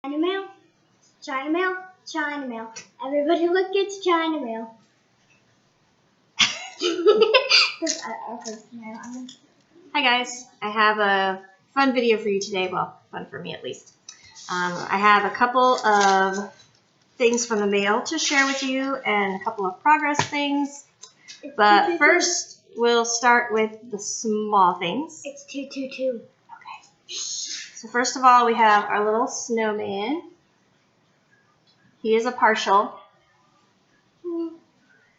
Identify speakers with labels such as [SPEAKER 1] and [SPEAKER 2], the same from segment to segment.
[SPEAKER 1] China mail, China mail, China mail. Everybody look, it's China mail.
[SPEAKER 2] Hi guys, I have a fun video for you today. Well, fun for me at least. I have a couple of things from the mail to share with you and a couple of progress things. But first, we'll start with the small things.
[SPEAKER 1] It's 222.
[SPEAKER 2] Okay. So first of all, we have our little snowman. He is a partial,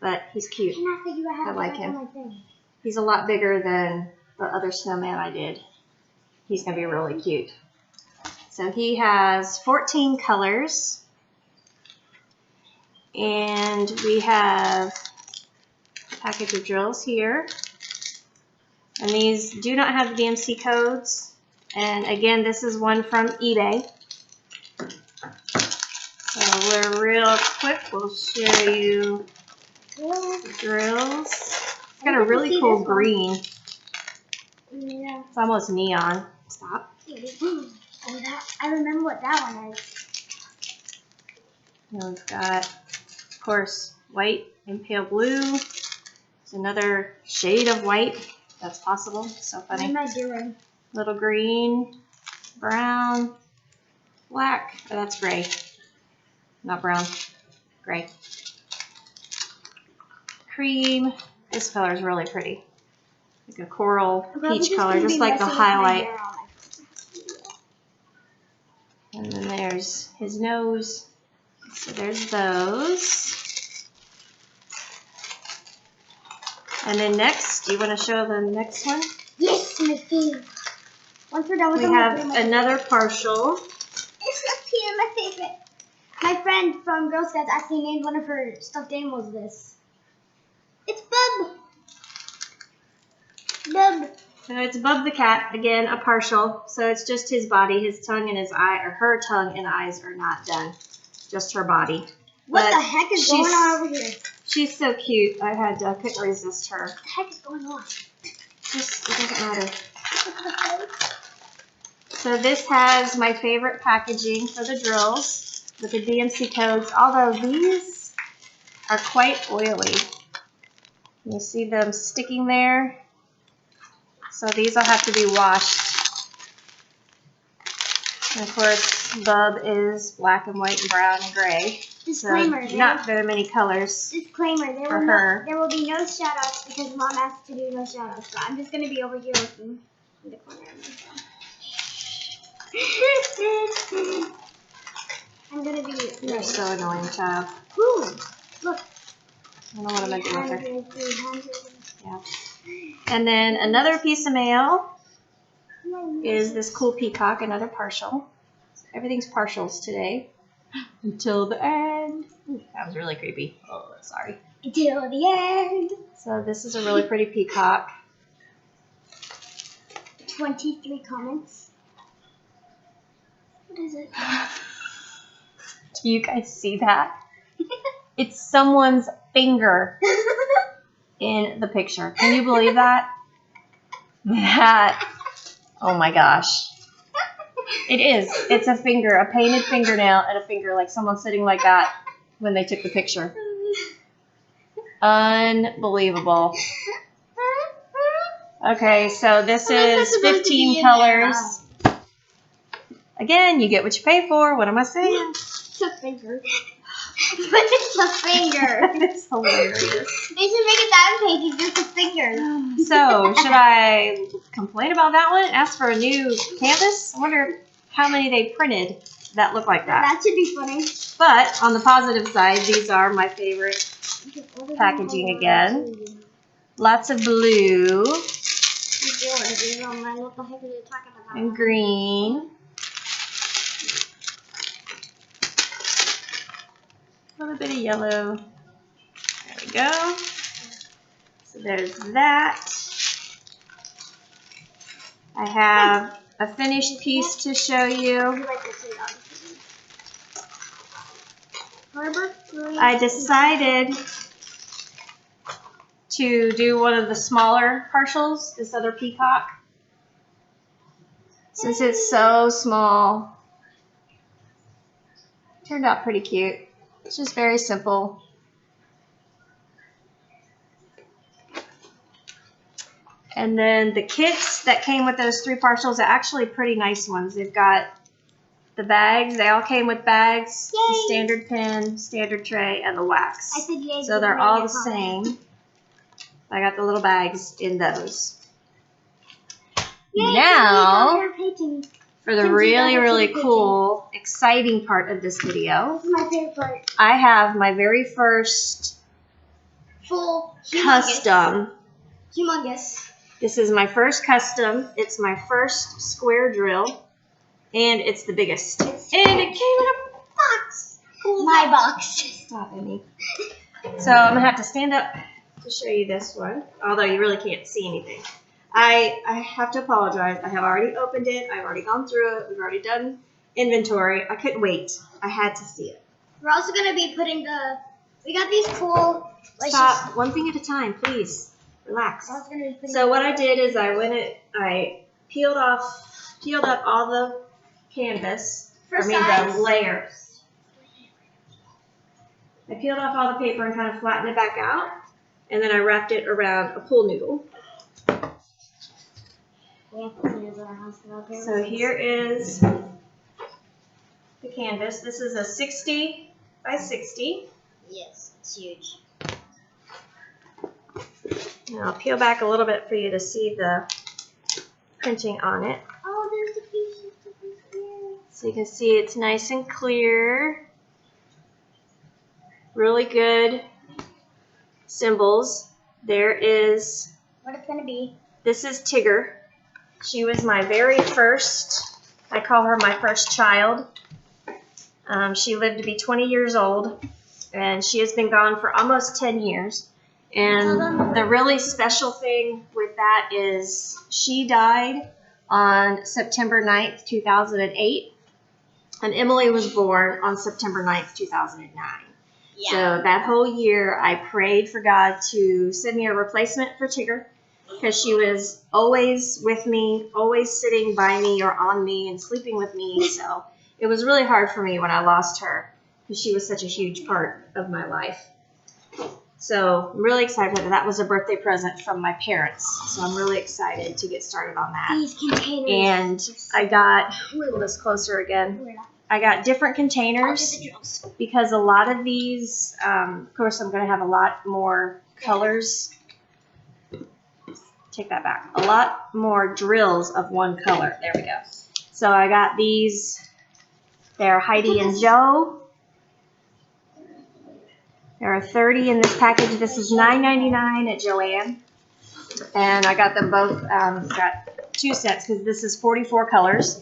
[SPEAKER 2] but he's cute. I like him. He's a lot bigger than the other snowman I did. He's going to be really cute. So he has 14 colors. And we have a package of drills here. And these do not have DMC codes. And again, this is one from eBay. So we're real quick. We'll show you the drills. It's got a really cool green.
[SPEAKER 1] Yeah.
[SPEAKER 2] It's almost neon. Stop.
[SPEAKER 1] I remember what that one is.
[SPEAKER 2] And we've got, of course, white and pale blue. It's another shade of white. That's possible. So funny.
[SPEAKER 1] What am I doing?
[SPEAKER 2] Little green, brown, black. Oh, that's gray. Not brown. Gray. Cream. This color is really pretty. Like a coral peach color, just like the highlight. And then there's his nose. So there's those. And then next, do you want to show the next one?
[SPEAKER 1] Yes, my favorite. Once we're done with
[SPEAKER 2] we have another partial.
[SPEAKER 1] It's so cute, my favorite. My friend from Girl Scouts actually named one of her stuffed animals this. It's Bub. Bub.
[SPEAKER 2] So it's Bub the cat, again, a partial. So it's just his body, his tongue and his eye, or her tongue and eyes are not done. Just her body.
[SPEAKER 1] What the heck is going on over here?
[SPEAKER 2] She's so cute. I couldn't resist her.
[SPEAKER 1] What the heck is going on?
[SPEAKER 2] Just, it doesn't matter. So this has my favorite packaging for the drills with the DMC codes, although these are quite oily. You see them sticking there? So these will have to be washed. And of course, Bub is black and white and brown and gray.
[SPEAKER 1] Disclaimer.
[SPEAKER 2] So not very many colors.
[SPEAKER 1] Disclaimer. There will be no shout-outs because Mom asked to do no shout-outs. So I'm just going to be over here looking in the corner of my phone. I'm going to be...
[SPEAKER 2] You're so annoying, child.
[SPEAKER 1] Ooh, look.
[SPEAKER 2] I don't know what I'm going to do with her. Yeah. And then another piece of mail is this cool peacock, another partial. Everything's partials today. Until the end. That was really creepy. Oh, sorry.
[SPEAKER 1] Until the end.
[SPEAKER 2] So this is a really pretty peacock.
[SPEAKER 1] 23 comments. What is it?
[SPEAKER 2] Do you guys see that? It's someone's finger in the picture. Can you believe that? Oh my gosh. It is. It's a finger, a painted fingernail and a finger, like someone sitting like that when they took the picture. Unbelievable. Okay, so this is 15 colors. Again, you get what you pay for. What am I saying?
[SPEAKER 1] It's a finger. It's a finger.
[SPEAKER 2] It's hilarious.
[SPEAKER 1] They should make it that page, just a finger.
[SPEAKER 2] So, should I complain about that one? Ask for a new canvas? I wonder how many they printed that look like that.
[SPEAKER 1] That should be funny.
[SPEAKER 2] But, on the positive side, these are my favorite packaging again. Lots of blue. And green. A little bit of yellow. There we go. So there's that. I have a finished piece to show you. I decided to do one of the smaller partials, this other peacock. Since it's so small, Turned out pretty cute. It's just very simple. And then the kits that came with those 3 partials are actually pretty nice ones. They've got the bags. They all came with bags,
[SPEAKER 1] Yay.
[SPEAKER 2] the standard pen, standard tray, and the wax.
[SPEAKER 1] I said yay.
[SPEAKER 2] So they're all the same. I got the little bags in those.
[SPEAKER 1] Yay,
[SPEAKER 2] Now,
[SPEAKER 1] painting.
[SPEAKER 2] for the really, really cool, exciting part of this video,
[SPEAKER 1] This is my favorite part.
[SPEAKER 2] I have my very first
[SPEAKER 1] Full
[SPEAKER 2] custom.
[SPEAKER 1] Humongous.
[SPEAKER 2] This is my first custom. It's my first square drill, and it's the biggest. And it came in a box.
[SPEAKER 1] My box.
[SPEAKER 2] Stop, Amy. So I'm gonna have to stand up to show you this one, although you really can't see anything. I have to apologize. I have already opened it. I've already gone through it. We've already done inventory. I couldn't wait. I had to see it.
[SPEAKER 1] We're also gonna be putting we got these cool.
[SPEAKER 2] Stop. One thing at a time, please. Relax. So what I did is I peeled up all the canvas. The layers. I peeled off all the paper and kind of flattened it back out, and then I wrapped it around a pool noodle. So here is the canvas. This is a 60 by 60.
[SPEAKER 1] Yes, it's huge.
[SPEAKER 2] And I'll peel back a little bit for you to see the printing on it.
[SPEAKER 1] Oh, there's the pieces here.
[SPEAKER 2] So you can see it's nice and clear. Really good symbols. There is,
[SPEAKER 1] What it's gonna be.
[SPEAKER 2] this is Tigger. She was my very first, I call her my first child. She lived to be 20 years old, and she has been gone for almost 10 years. And the really special thing with that is she died on September 9th, 2008, and Emily was born on September 9th, 2009.
[SPEAKER 1] Yeah.
[SPEAKER 2] So that whole year, I prayed for God to send me a replacement for Tigger, because she was always with me, always sitting by me or on me and sleeping with me. So it was really hard for me when I lost her, because she was such a huge part of my life. So I'm really excited that that was a birthday present from my parents. So I'm really excited to get started on that.
[SPEAKER 1] These containers.
[SPEAKER 2] And I got, pull this closer again. I got different containers because a lot of these, of course, I'm going to have a lot more colors. Take that back. A lot more drills of one color. There we go. So I got these. They're Heidi and Joe. There are 30 in this package. This is $9.99 at Joann. And I got them both, got 2 sets because this is 44 colors.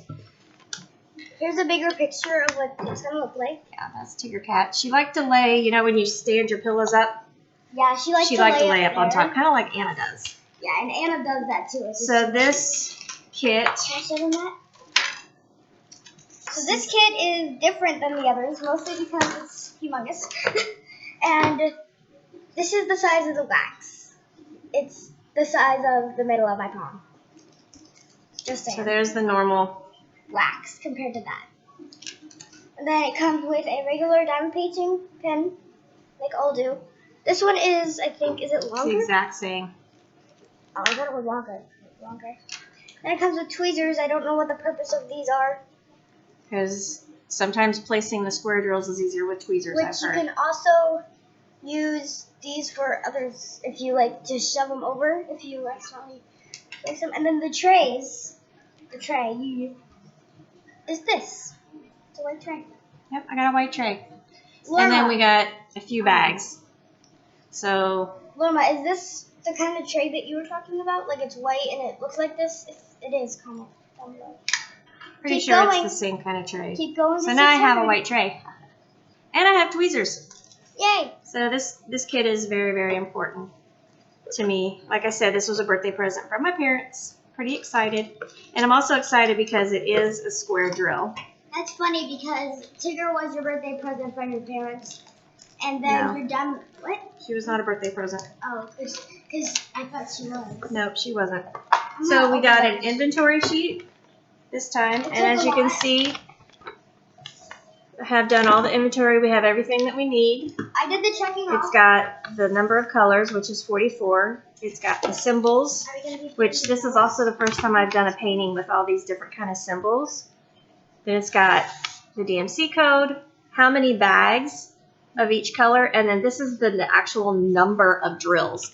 [SPEAKER 1] Here's a bigger picture of what it's going to look like.
[SPEAKER 2] Yeah, that's Tigger Cat. She liked to lay, you know, when you stand your pillows up?
[SPEAKER 1] Yeah, she liked to lay
[SPEAKER 2] up on top, kind of like Anna does.
[SPEAKER 1] Yeah, and Anna does that too.
[SPEAKER 2] So this kit.
[SPEAKER 1] Can I show them that? So this kit is different than the others, mostly because it's humongous. And this is the size of the wax. It's the size of the middle of my palm. Just saying.
[SPEAKER 2] So there's the normal
[SPEAKER 1] wax compared to that. And then it comes with a regular diamond painting pen, like all do. This one is, I think, is it longer?
[SPEAKER 2] It's the exact same.
[SPEAKER 1] Oh, I thought it was longer. Then it comes with tweezers. I don't know what the purpose of these are.
[SPEAKER 2] Because sometimes placing the square drills is easier with tweezers, I've
[SPEAKER 1] Which you
[SPEAKER 2] heard.
[SPEAKER 1] can also use these for others if you like to shove them over, if you accidentally place them. And then the tray is this. It's a white tray.
[SPEAKER 2] Yep, I got a white tray.
[SPEAKER 1] Lorma,
[SPEAKER 2] And then we got a few bags. So,
[SPEAKER 1] Lorma, is this the kind of tray that you were talking about? Like it's white and it looks like this? It is kind of down below.
[SPEAKER 2] pretty
[SPEAKER 1] Keep
[SPEAKER 2] sure
[SPEAKER 1] going.
[SPEAKER 2] it's the same kind of tray.
[SPEAKER 1] Keep going.
[SPEAKER 2] So now I have a white tray. And I have tweezers.
[SPEAKER 1] Yay!
[SPEAKER 2] So this kit is very, very important to me. Like I said, this was a birthday present from my parents. Pretty excited. And I'm also excited because it is a square drill.
[SPEAKER 1] That's funny because Tigger was your birthday present from your parents. And then
[SPEAKER 2] No.
[SPEAKER 1] you're done. What?
[SPEAKER 2] She was not a birthday present.
[SPEAKER 1] Oh, because I thought she was.
[SPEAKER 2] Nope, she wasn't.
[SPEAKER 1] I'm
[SPEAKER 2] So
[SPEAKER 1] not
[SPEAKER 2] we got
[SPEAKER 1] open.
[SPEAKER 2] an inventory sheet this time.
[SPEAKER 1] It
[SPEAKER 2] And as
[SPEAKER 1] took
[SPEAKER 2] you
[SPEAKER 1] a
[SPEAKER 2] can
[SPEAKER 1] lot.
[SPEAKER 2] see, have done all the inventory. We have everything that we need.
[SPEAKER 1] I did the checking off.
[SPEAKER 2] It's got the number of colors, which is 44. It's got the symbols, which this is also the first time I've done a painting with all these different kind of symbols. Then it's got the DMC code, how many bags of each color, and then this is the actual number of drills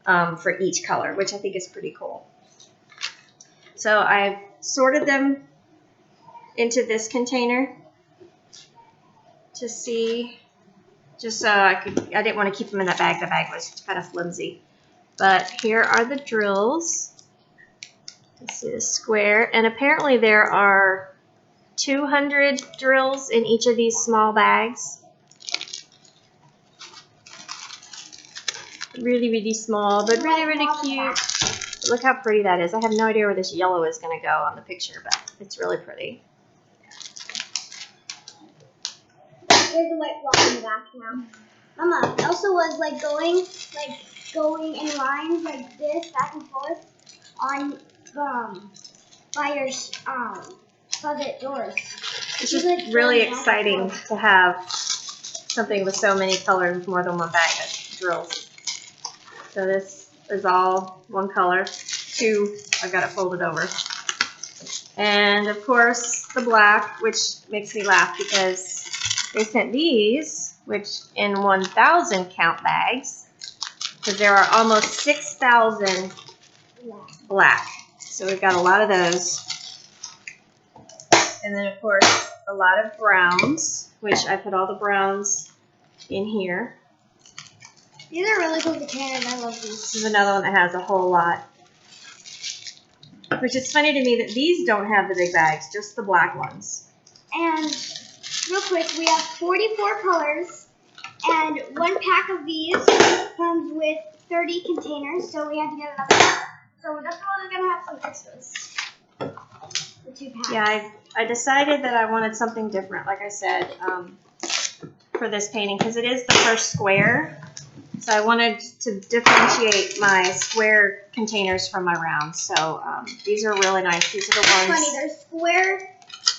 [SPEAKER 2] for each color, which I think is pretty cool. So I've sorted them into this container to see, just so I didn't want to keep them in that bag. The bag was kind of flimsy. But here are the drills. Let's see the square. And apparently there are 200 drills in each of these small bags. Really, really small, but really, really cute. Look how pretty that is. I have no idea where this yellow is going to go on the picture, but it's really pretty.
[SPEAKER 1] There's a white block in the back now. Mama, Elsa was going in lines like this, back and forth, on by your closet doors.
[SPEAKER 2] It's just really exciting to have something with so many colors with more than one bag of drills. So this is all one color. Two, I've got it folded over. And of course the black, which makes me laugh because they sent these, which in 1,000 count bags, because there are almost 6,000 black. So we've got a lot of those. And then of course a lot of browns, which I put all the browns in here.
[SPEAKER 1] These are really cool containers. I love these.
[SPEAKER 2] This is another one that has a whole lot. Which is funny to me that these don't have the big bags, just the black ones.
[SPEAKER 1] And real quick, we have 44 colors, and one pack of these comes with 30 containers, so we had to get another pack. So that's why we're going to have some extras. The 2 packs.
[SPEAKER 2] Yeah, I decided that I wanted something different, like I said, for this painting, because it is the first square. So I wanted to differentiate my square containers from my rounds. So these are really nice. These are the ones.
[SPEAKER 1] Funny, they're square.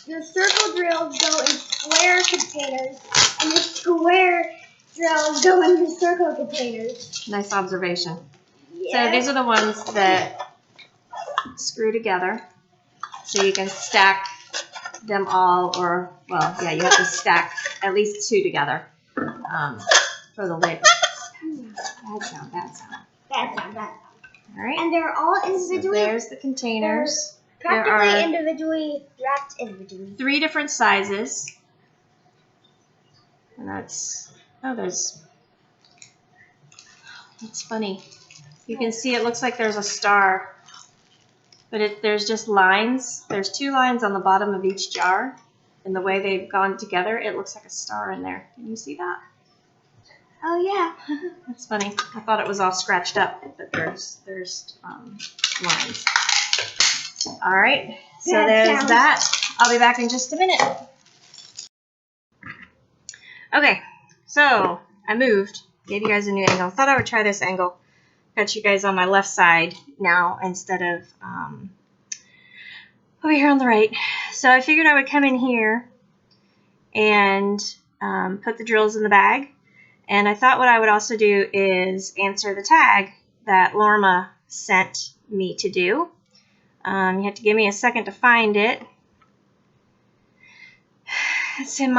[SPEAKER 1] Your circle drills go in square containers, and your square drills go in your circle containers.
[SPEAKER 2] Nice observation.
[SPEAKER 1] Yeah.
[SPEAKER 2] So these are the ones that screw together. So you can stack them all, or, well, yeah, you have to stack at least 2 together for the lid. Bad sound, bad sound.
[SPEAKER 1] Bad sound, bad sound.
[SPEAKER 2] All right.
[SPEAKER 1] And they're all individually.
[SPEAKER 2] So there's the containers.
[SPEAKER 1] Practically individually wrapped individually.
[SPEAKER 2] 3 different sizes. And that's, oh, that's funny. You can see it looks like there's a star, but there's just lines. There's 2 lines on the bottom of each jar, and the way they've gone together, it looks like a star in there. Can you see that?
[SPEAKER 1] Oh yeah.
[SPEAKER 2] That's funny. I thought it was all scratched up, but there's lines. All right, so there's that. I'll be back in just a minute. Okay, so I moved. Gave you guys a new angle. Thought I would try this angle. Got you guys on my left side now instead of over here on the right. So I figured I would come in here and put the drills in the bag. And I thought what I would also do is answer the tag that Lorma sent me to do. You have to give me a second to find it. It's in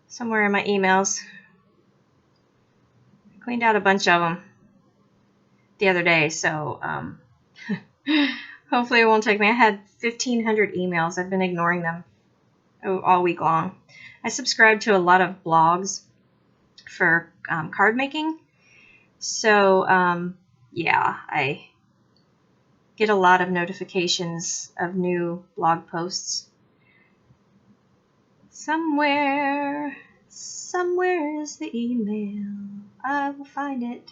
[SPEAKER 2] somewhere in my emails. I cleaned out a bunch of them the other day, so hopefully it won't take me. I had 1,500 emails. I've been ignoring them all week long. I subscribe to a lot of blogs for card making, so yeah, I get a lot of notifications of new blog posts. Somewhere is the email. I will find it.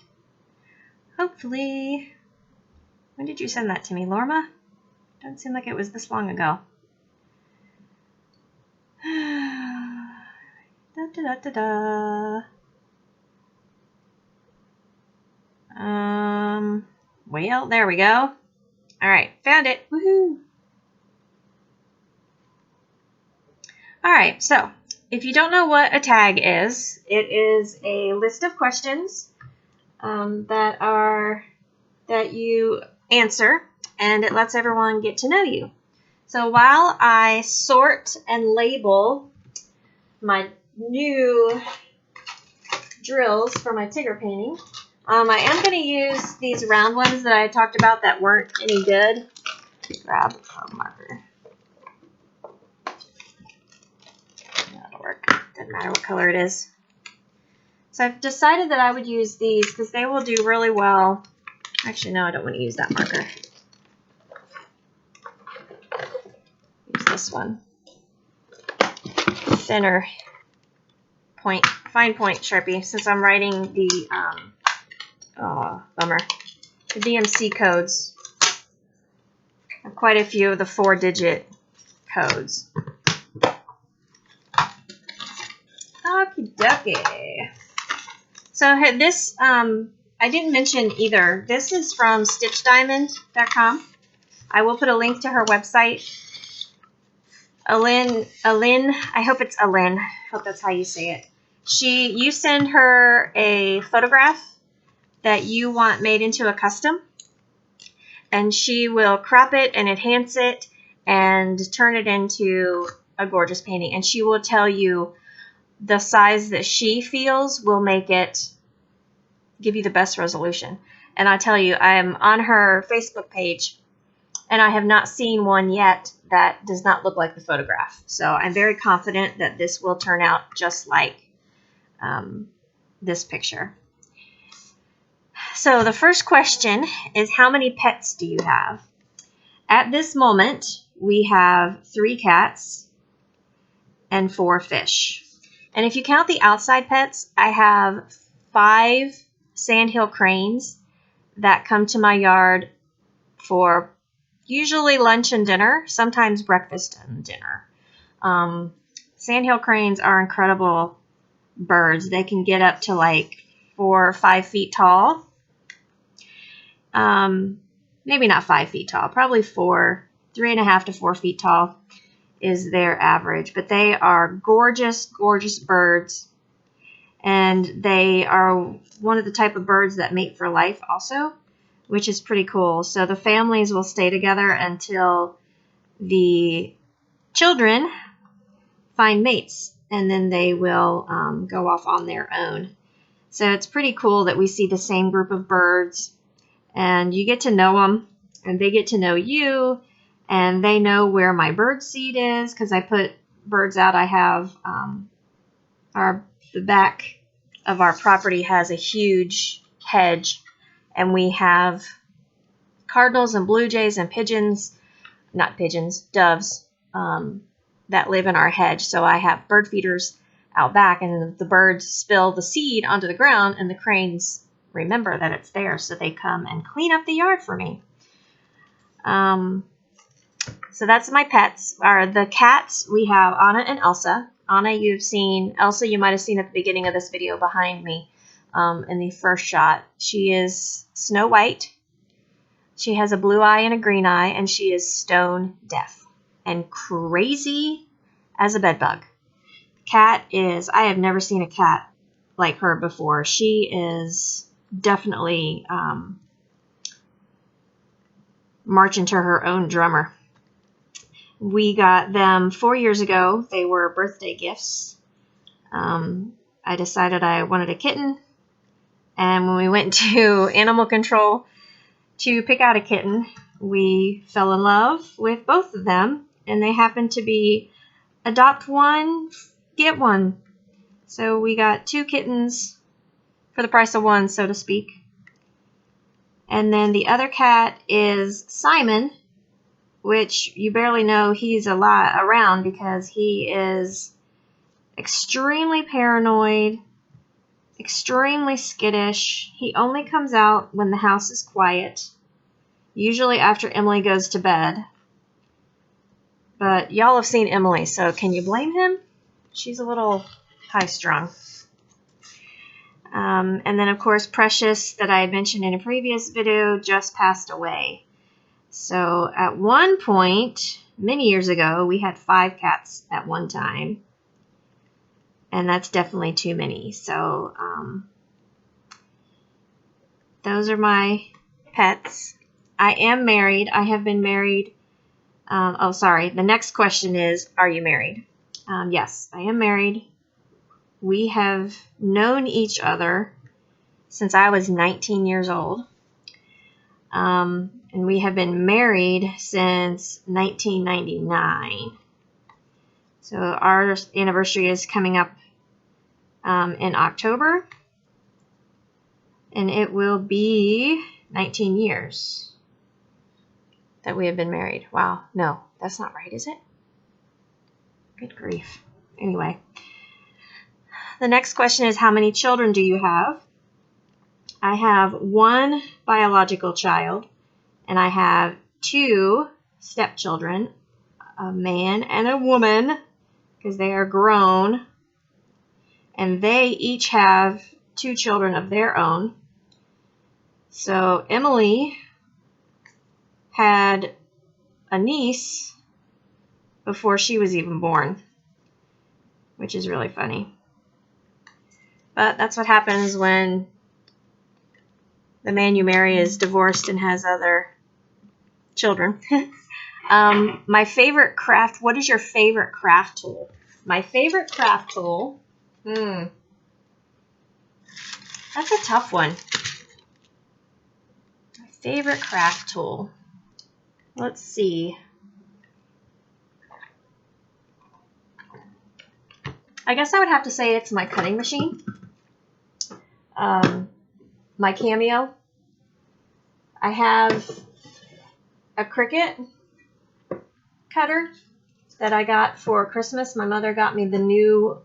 [SPEAKER 2] Hopefully. When did you send that to me, Lorma? Doesn't seem like it was this long ago. Da, da, da, da, da. Well, there we go. All right, found it. Woohoo! All right, so if you don't know what a tag is, it is a list of questions that you answer, and it lets everyone get to know you. So while I sort and label my new drills for my Tigger painting, I am going to use these round ones that I talked about that weren't any good. Grab a marker. That'll work. Doesn't matter what color it is. So I've decided that I would use these because they will do really well. Actually, no, I don't want to use that marker. Use this one. Thinner point, fine point Sharpie, since I'm writing the, bummer, the DMC codes. I have quite a few of the 4-digit codes. Okie dokie. So this, I didn't mention either. This is from StitchDiamond.com. I will put a link to her website. Alin, I hope it's Alin. I hope that's how you say it. You send her a photograph that you want made into a custom, and she will crop it and enhance it and turn it into a gorgeous painting. And she will tell you the size that she feels will make it give you the best resolution. And I tell you, I am on her Facebook page, and I have not seen one yet that does not look like the photograph. So I'm very confident that this will turn out just like this picture. So the first question is, how many pets do you have? At this moment, we have 3 cats and 4 fish. And if you count the outside pets, I have 5 sandhill cranes that come to my yard for usually lunch and dinner, sometimes breakfast and dinner. Sandhill cranes are incredible birds. They can get up to like 4 or 5 feet tall. Maybe not 5 feet tall, probably 3.5 to 4 feet tall is their average. But they are gorgeous, gorgeous birds. And they are one of the type of birds that mate for life also, which is pretty cool. So the families will stay together until the children find mates, and then they will go off on their own. So it's pretty cool that we see the same group of birds, and you get to know them, and they get to know you, and they know where my bird seed is, because I put birds out. I have the back of our property has a huge hedge, and we have cardinals and blue jays and doves that live in our hedge. So I have bird feeders out back, and the birds spill the seed onto the ground, and the cranes remember that it's there, so they come and clean up the yard for me. So that's my pets. The cats, we have Anna and Elsa. Anna, you've seen. Elsa, you might have seen at the beginning of this video behind me in the first shot. She is Snow White. She has a blue eye and a green eye, and she is stone deaf and crazy as a bedbug. Cat is, I have never seen a cat like her before. She is definitely marching to her own drummer. We got them 4 years ago. They were birthday gifts. I decided I wanted a kitten, and when we went to animal control to pick out a kitten, we fell in love with both of them, and they happened to be adopt one, get one. So we got 2 kittens for the price of one, so to speak. And then the other cat is Simon, which you barely know he's around because he is extremely paranoid, extremely skittish. He only comes out when the house is quiet, usually after Emily goes to bed. But y'all have seen Emily, so can you blame him? She's a little high-strung. And then, of course, Precious, that I had mentioned in a previous video, just passed away. So at one point, many years ago, we had 5 cats at one time. And that's definitely too many. So those are my pets. I am married. I have been married. Oh, sorry. The next question is, are you married? Yes, I am married. We have known each other since I was 19 years old. And we have been married since 1999. So our anniversary is coming up in October. And it will be 19 years that we have been married. Wow, no, that's not right, is it? Good grief. Anyway, the next question is, how many children do you have? I have 1 biological child, and I have 2 stepchildren, a man and a woman, because they are grown, and they each have 2 children of their own. So Emily had a niece before she was even born, which is really funny. But that's what happens when the man you marry is divorced and has other children. My favorite craft, what is your favorite craft tool? My favorite craft tool, that's a tough one. My favorite craft tool. Let's see. I guess I would have to say it's my cutting machine. My Cameo. I have a Cricut cutter that I got for Christmas. My mother got me the new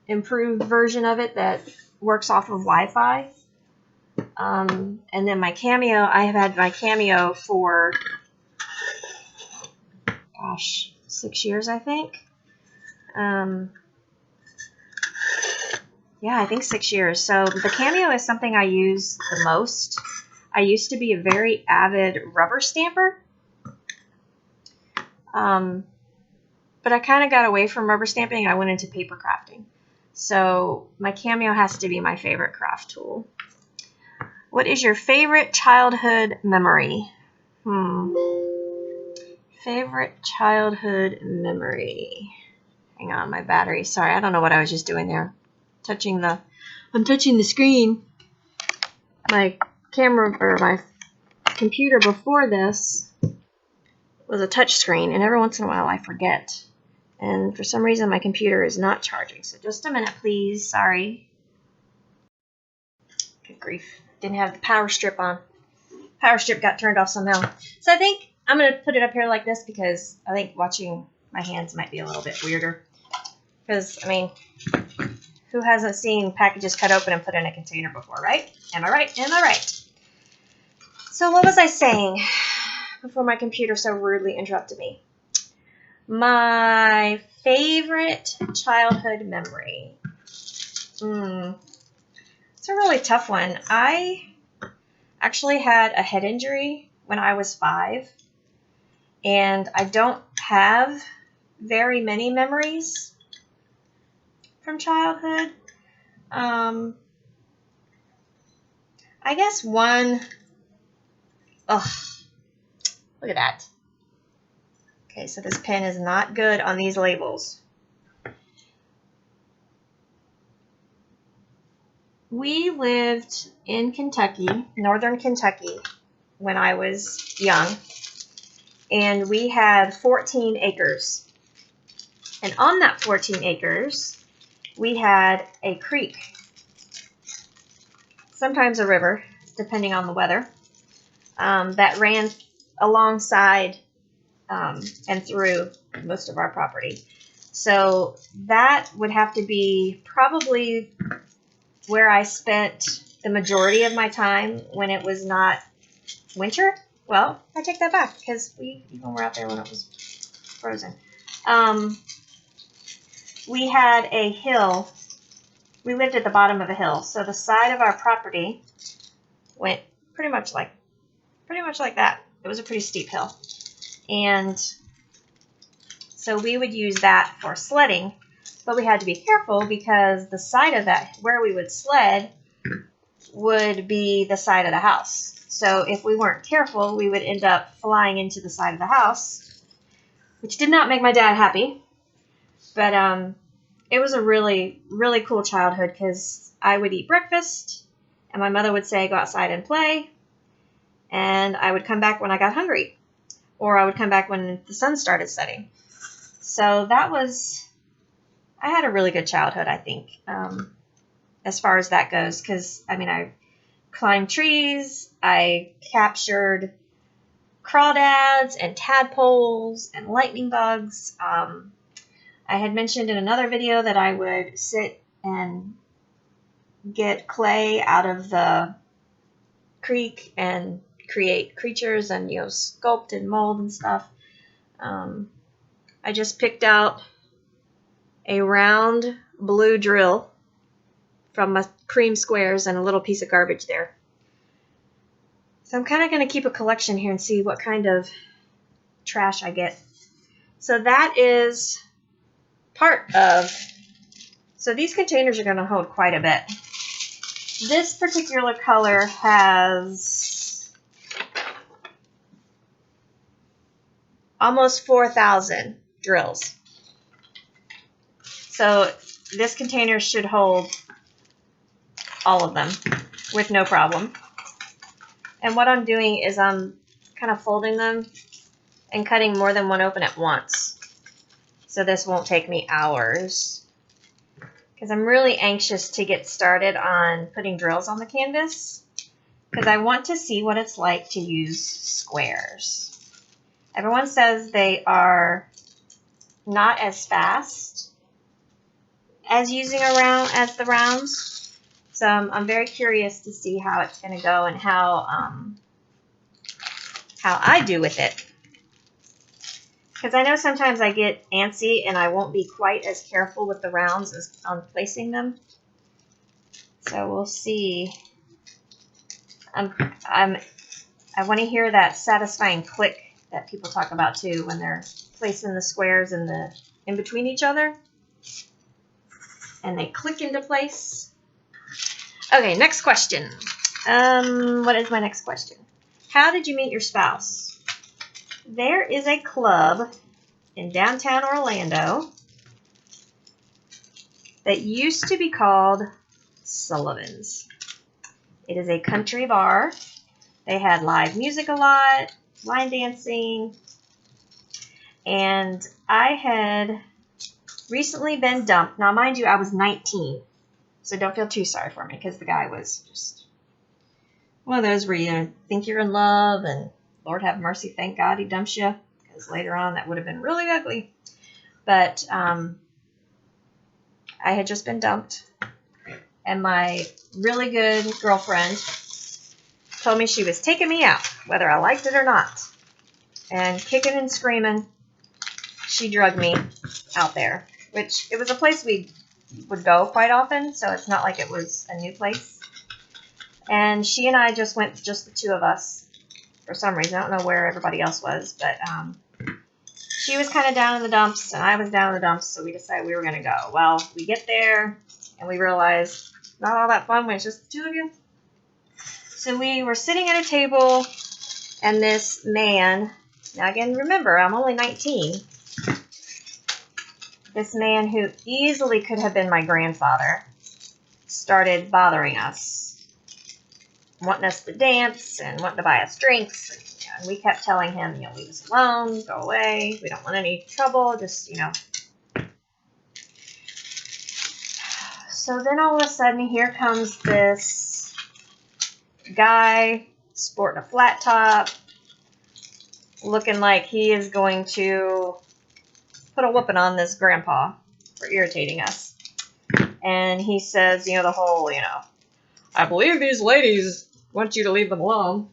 [SPEAKER 2] improved version of it that works off of Wi-Fi. And then my Cameo, I have had my Cameo for, 6 years, I think. Yeah, I think 6 years. So the Cameo is something I use the most. I used to be a very avid rubber stamper. But I kind of got away from rubber stamping. I went into paper crafting. So my Cameo has to be my favorite craft tool. What is your favorite childhood memory? Favorite childhood memory. Hang on, my battery. Sorry, I don't know what I was just doing there. I'm touching the screen. My camera, or my computer before this was a touch screen, and every once in a while I forget. And for some reason my computer is not charging. So just a minute, please. Sorry. Good grief. Didn't have the power strip on. Power strip got turned off somehow. So I think I'm going to put it up here like this because I think watching my hands might be a little bit weirder. Because, I mean, who hasn't seen packages cut open and put in a container before, right? Am I right? Am I right? So what was I saying before my computer so rudely interrupted me? My favorite childhood memory. It's a really tough one. I actually had a head injury when I was 5, and I don't have very many memories from childhood. I guess one. Look at that. Okay, so this pen is not good on these labels. We lived in Kentucky, northern Kentucky, when I was young, and we had 14 acres. And on that 14 acres, we had a creek, sometimes a river, depending on the weather, that ran alongside and through most of our property. So that would have to be probably where I spent the majority of my time when it was not winter. Well, I take that back because we even were out there when it was frozen. We had a hill. We lived at the bottom of a hill, so the side of our property went pretty much like that. It was a pretty steep hill, and So we would use that for sledding, but we had to be careful because the side of that, where we would sled, would be the side of the house. So if we weren't careful, we would end up flying into the side of the house, which did not make my dad happy. But it was a really, really cool childhood because I would eat breakfast, and my mother would say, go outside and play, and I would come back when I got hungry, or I would come back when the sun started setting. So I had a really good childhood, I think, as far as that goes, because, I mean, I climbed trees, I captured crawdads and tadpoles and lightning bugs. I had mentioned in another video that I would sit and get clay out of the creek and create creatures and, sculpt and mold and stuff. I just picked out a round blue drill from my cream squares and a little piece of garbage there. So I'm kind of going to keep a collection here and see what kind of trash I get. So that is part of, so these containers are going to hold quite a bit. This particular color has almost 4,000 drills. So this container should hold all of them with no problem. And what I'm doing is I'm kind of folding them and cutting more than one open at once. So this won't take me hours. Because I'm really anxious to get started on putting drills on the canvas. Because I want to see what it's like to use squares. Everyone says they are not as fast as using the rounds. So I'm very curious to see how it's going to go and how I do with it. Because I know sometimes I get antsy and I won't be quite as careful with the rounds as on placing them. So we'll see. I want to hear that satisfying click that people talk about too when they're placing the squares in between each other. And they click into place. Okay, next question. What is my next question? How did you meet your spouse? There is a club in downtown Orlando that used to be called Sullivan's. It is a country bar. They had live music a lot, line dancing, and I had recently been dumped. Now, mind you, I was 19, so don't feel too sorry for me because the guy was just one of those where you think you're in love and Lord have mercy, thank God he dumps you, because later on that would have been really ugly. But I had just been dumped, and my really good girlfriend told me she was taking me out, whether I liked it or not. And kicking and screaming, she drugged me out there, which it was a place we would go quite often, so it's not like it was a new place. And she and I just went, just the two of us, for some reason. I don't know where everybody else was, but she was kind of down in the dumps, and I was down in the dumps, so we decided we were going to go. Well, we get there, and we realized not all that fun when it's just the two of you. So we were sitting at a table, and this man, now again, remember, I'm only 19. This man who easily could have been my grandfather started bothering us, wanting us to dance and wanting to buy us drinks. And we kept telling him, leave us alone, go away. We don't want any trouble, just, So then all of a sudden, here comes this guy sporting a flat top, looking like he is going to put a whooping on this grandpa for irritating us. And he says, the whole, I believe these ladies want you to leave them alone.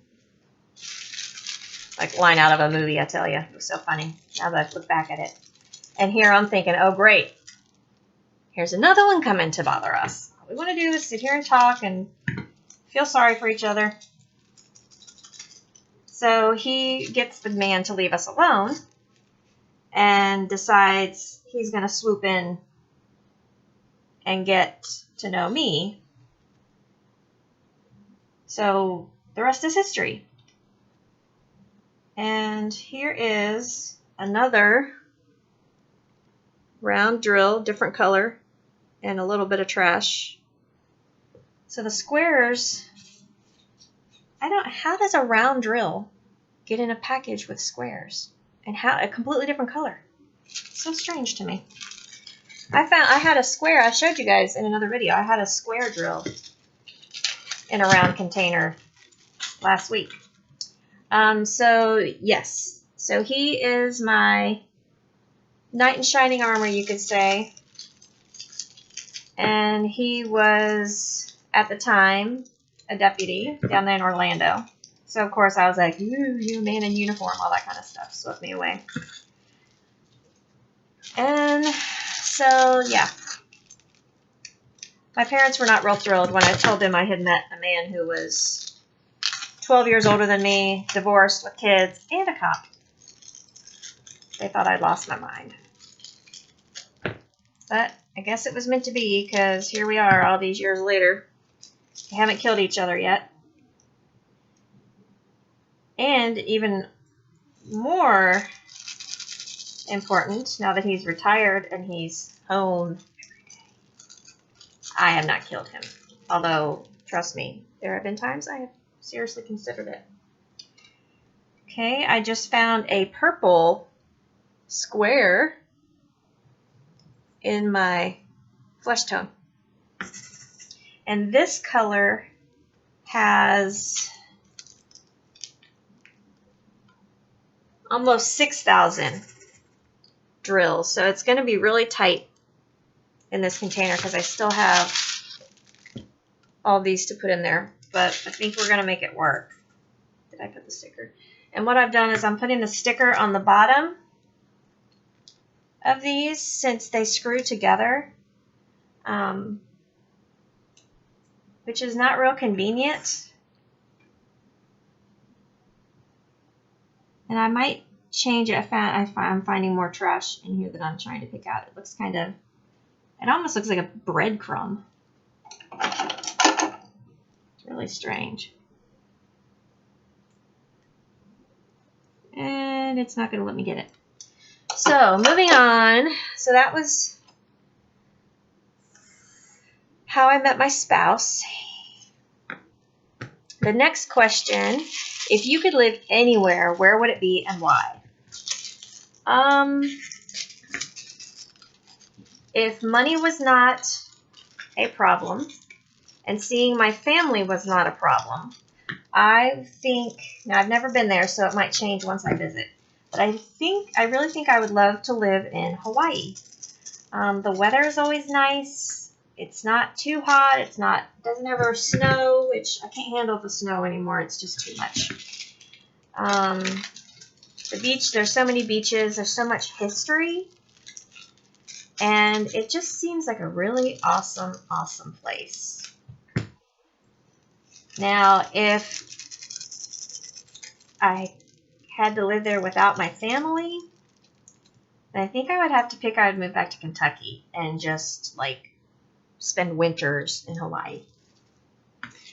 [SPEAKER 2] Like line out of a movie, I tell you. It was so funny now that I look back at it. And here I'm thinking, oh, great. Here's another one coming to bother us. All we want to do is sit here and talk and feel sorry for each other. So he gets the man to leave us alone. and decides he's going to swoop in and get to know me. So the rest is history. And here is another round drill, different color, and a little bit of trash. So the squares, how does a round drill get in a package with squares? And how a completely different color? So strange to me. I had a square, I showed you guys in another video, I had a square drill in a round container last week. So yes, so he is my knight in shining armor, you could say. And he was, at the time, a deputy down there in Orlando. So, of course, I was like, you man in uniform, all that kind of stuff. Swept me away. And so, yeah. My parents were not real thrilled when I told them I had met a man who was 12 years older than me, divorced with kids, and a cop. They thought I'd lost my mind. But I guess it was meant to be, because here we are all these years later. We haven't killed each other yet. And even more important, now that he's retired and he's home every day, I have not killed him. Although, trust me, there have been times I have seriously considered it. Okay, I just found a purple square in my flesh tone. And this color has almost 6,000 drills. So it's going to be really tight in this container because I still have all these to put in there. But I think we're going to make it work. Did I put the sticker? And what I've done is I'm putting the sticker on the bottom of these since they screw together, which is not real convenient. And I might change it. I'm finding more trash in here that I'm trying to pick out. It looks it almost looks like a breadcrumb. It's really strange. And it's not going to let me get it. So, moving on. So that was how I met my spouse. The next question, if you could live anywhere, where would it be and why? If money was not a problem and seeing my family was not a problem, I think, now I've never been there, so it might change once I visit, but I really think I would love to live in Hawaii. The weather is always nice. It's not too hot. Doesn't ever snow, which I can't handle the snow anymore. It's just too much. The beach, there's so many beaches. There's so much history. And it just seems like a really awesome, awesome place. Now, if I had to live there without my family, then I think I would move back to Kentucky and just, spend winters in Hawaii.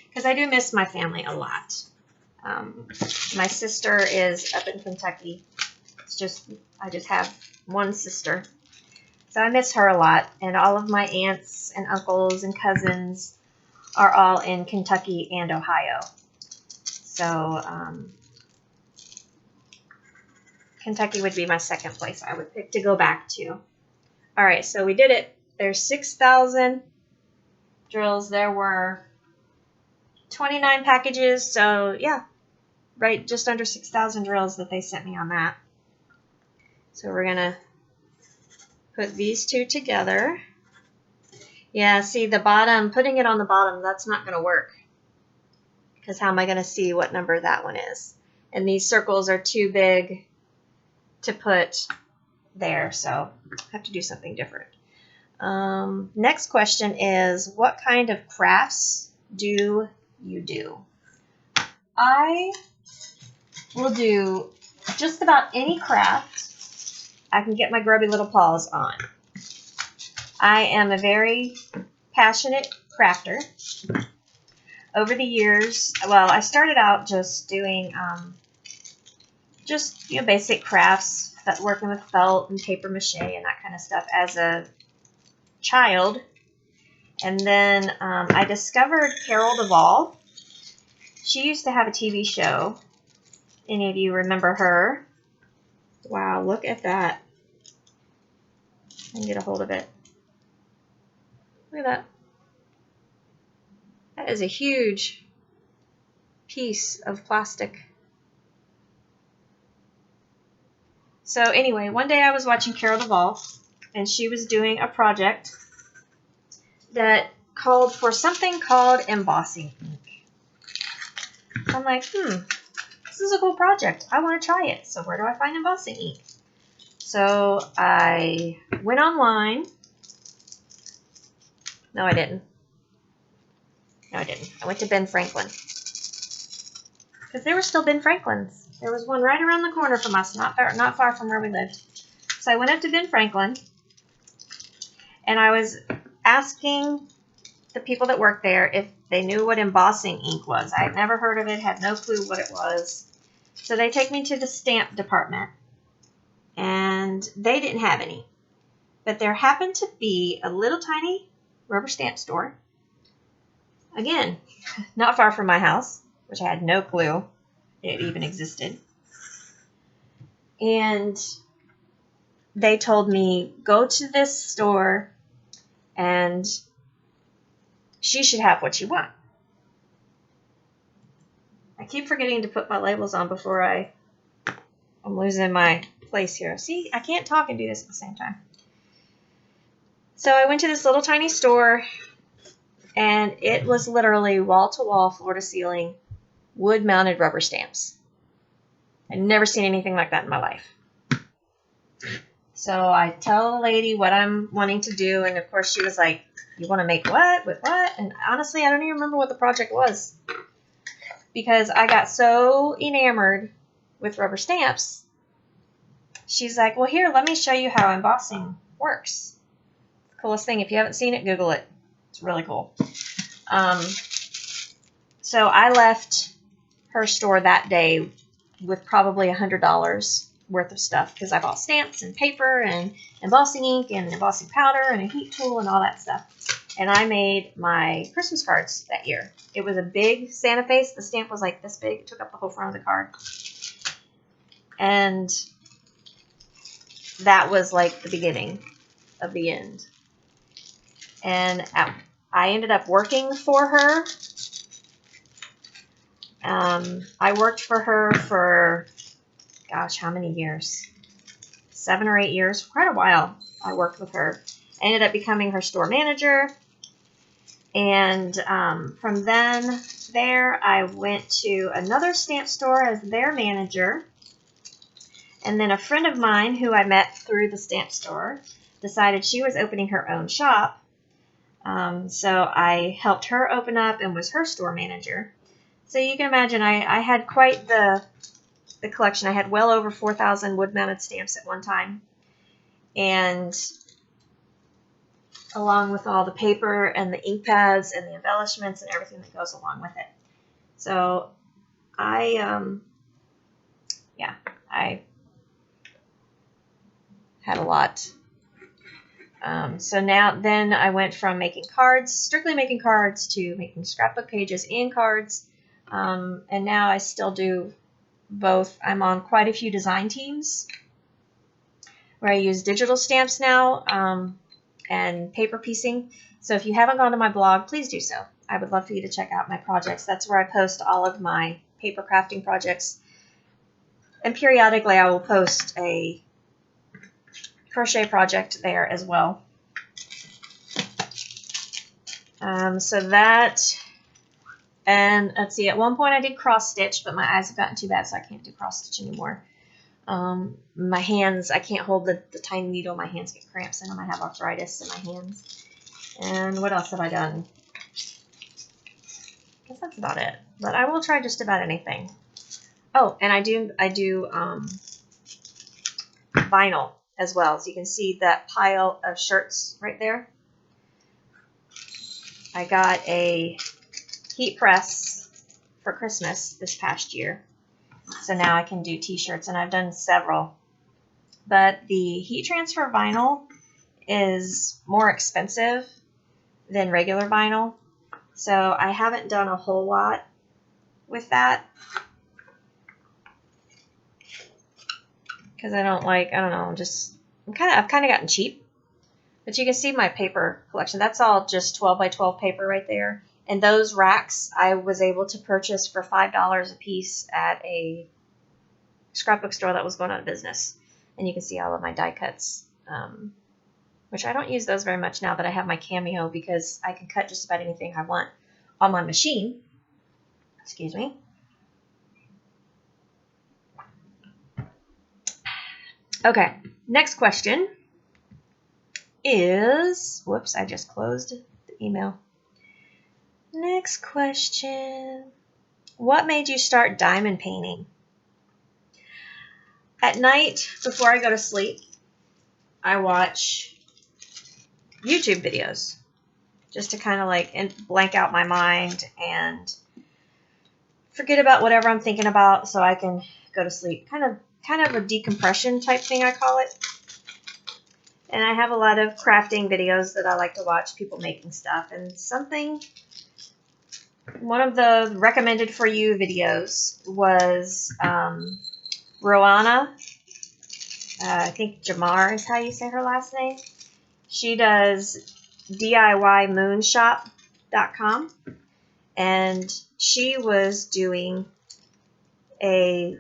[SPEAKER 2] Because I do miss my family a lot. My sister is up in Kentucky. I just have one sister. So I miss her a lot. And all of my aunts and uncles and cousins are all in Kentucky and Ohio. So Kentucky would be my second place I would pick to go back to. All right, so we did it. There's 6,000 drills. There were 29 packages. So yeah, right, just under 6,000 drills that they sent me on that. So we're going to put these two together. Yeah, see the bottom, putting it on the bottom, that's not going to work. Because how am I going to see what number that one is? And these circles are too big to put there, so I have to do something different. Next question is, what kind of crafts do you do? I will do just about any craft I can get my grubby little paws on. I am a very passionate crafter. Over the years, well, I started out just doing basic crafts, working with felt and paper mache and that kind of stuff as a child. And then I discovered Carol Duvall. She used to have a TV show. Any of you remember her? Wow, look at that. I can get a hold of it. Look at that. That is a huge piece of plastic. So anyway, one day I was watching Carol Duvall, and she was doing a project that called for something called embossing ink. I'm like, this is a cool project. I want to try it. So where do I find embossing ink? So I went online. No, I didn't. I went to Ben Franklin. Because there were still Ben Franklins. There was one right around the corner from us, not far from where we lived. So I went up to Ben Franklin, and I was asking the people that worked there if they knew what embossing ink was. I had never heard of it, had no clue what it was. So they take me to the stamp department, and they didn't have any. But there happened to be a little tiny rubber stamp store. Again, not far from my house, which I had no clue it even existed. And they told me, go to this store and she should have what you want. I keep forgetting to put my labels on before I'm losing my place here. See, I can't talk and do this at the same time. So I went to this little tiny store, and it was literally wall-to-wall, floor-to-ceiling, wood-mounted rubber stamps. I'd never seen anything like that in my life. So I tell the lady what I'm wanting to do, and of course she was like, you want to make what? With what? And honestly, I don't even remember what the project was, because I got so enamored with rubber stamps. She's like, well, here, let me show you how embossing works. Coolest thing. If you haven't seen it, Google it. It's really cool. So I left her store that day with probably $100 worth of stuff, because I bought stamps and paper and embossing ink and embossing powder and a heat tool and all that stuff. And I made my Christmas cards that year. It was a big Santa face. The stamp was like this big. It took up the whole front of the card. And that was like the beginning of the end. And I ended up working for her. I worked for her for, gosh, how many years? 7 or 8 years. Quite a while I worked with her. I ended up becoming her store manager. And from then there, I went to another stamp store as their manager. And then a friend of mine who I met through the stamp store decided she was opening her own shop. So I helped her open up and was her store manager. So you can imagine I had quite the collection. I had well over 4,000 wood-mounted stamps at one time. And along with all the paper and the ink pads and the embellishments and everything that goes along with it. So I had a lot. So then I went from making cards, strictly making cards, to making scrapbook pages and cards. And now I still do both. I'm on quite a few design teams where I use digital stamps now and paper piecing. So if you haven't gone to my blog, please do so. I would love for you to check out my projects. That's where I post all of my paper crafting projects. And periodically I will post a crochet project there as well. So that, and let's see, at one point I did cross stitch, but my eyes have gotten too bad, so I can't do cross stitch anymore. My hands, I can't hold the tiny needle. My hands get cramps in them. I have arthritis in my hands. And what else have I done? I guess that's about it. But I will try just about anything. Oh, and I do vinyl as well. As you can see that pile of shirts right there. I got a heat press for Christmas this past year. So now I can do t-shirts, and I've done several. But the heat transfer vinyl is more expensive than regular vinyl. So I haven't done a whole lot with that. Because I don't know, I've kind of gotten cheap. But you can see my paper collection. That's all just 12 by 12 paper right there. And those racks I was able to purchase for $5 a piece at a scrapbook store that was going out of business. And you can see all of my die cuts, which I don't use those very much now that I have my Cameo, because I can cut just about anything I want on my machine. Excuse me. Okay, next question is, whoops, I just closed the email. Next question. What made you start diamond painting? At night, before I go to sleep, I watch YouTube videos just to kind of like blank out my mind and forget about whatever I'm thinking about so I can go to sleep. Kind of a decompression type thing, I call it. And I have a lot of crafting videos that I like to watch, people making stuff. And one of the recommended for you videos was Roanna. I think Jamar is how you say her last name. She does DIYmoonshop.com. And she was doing a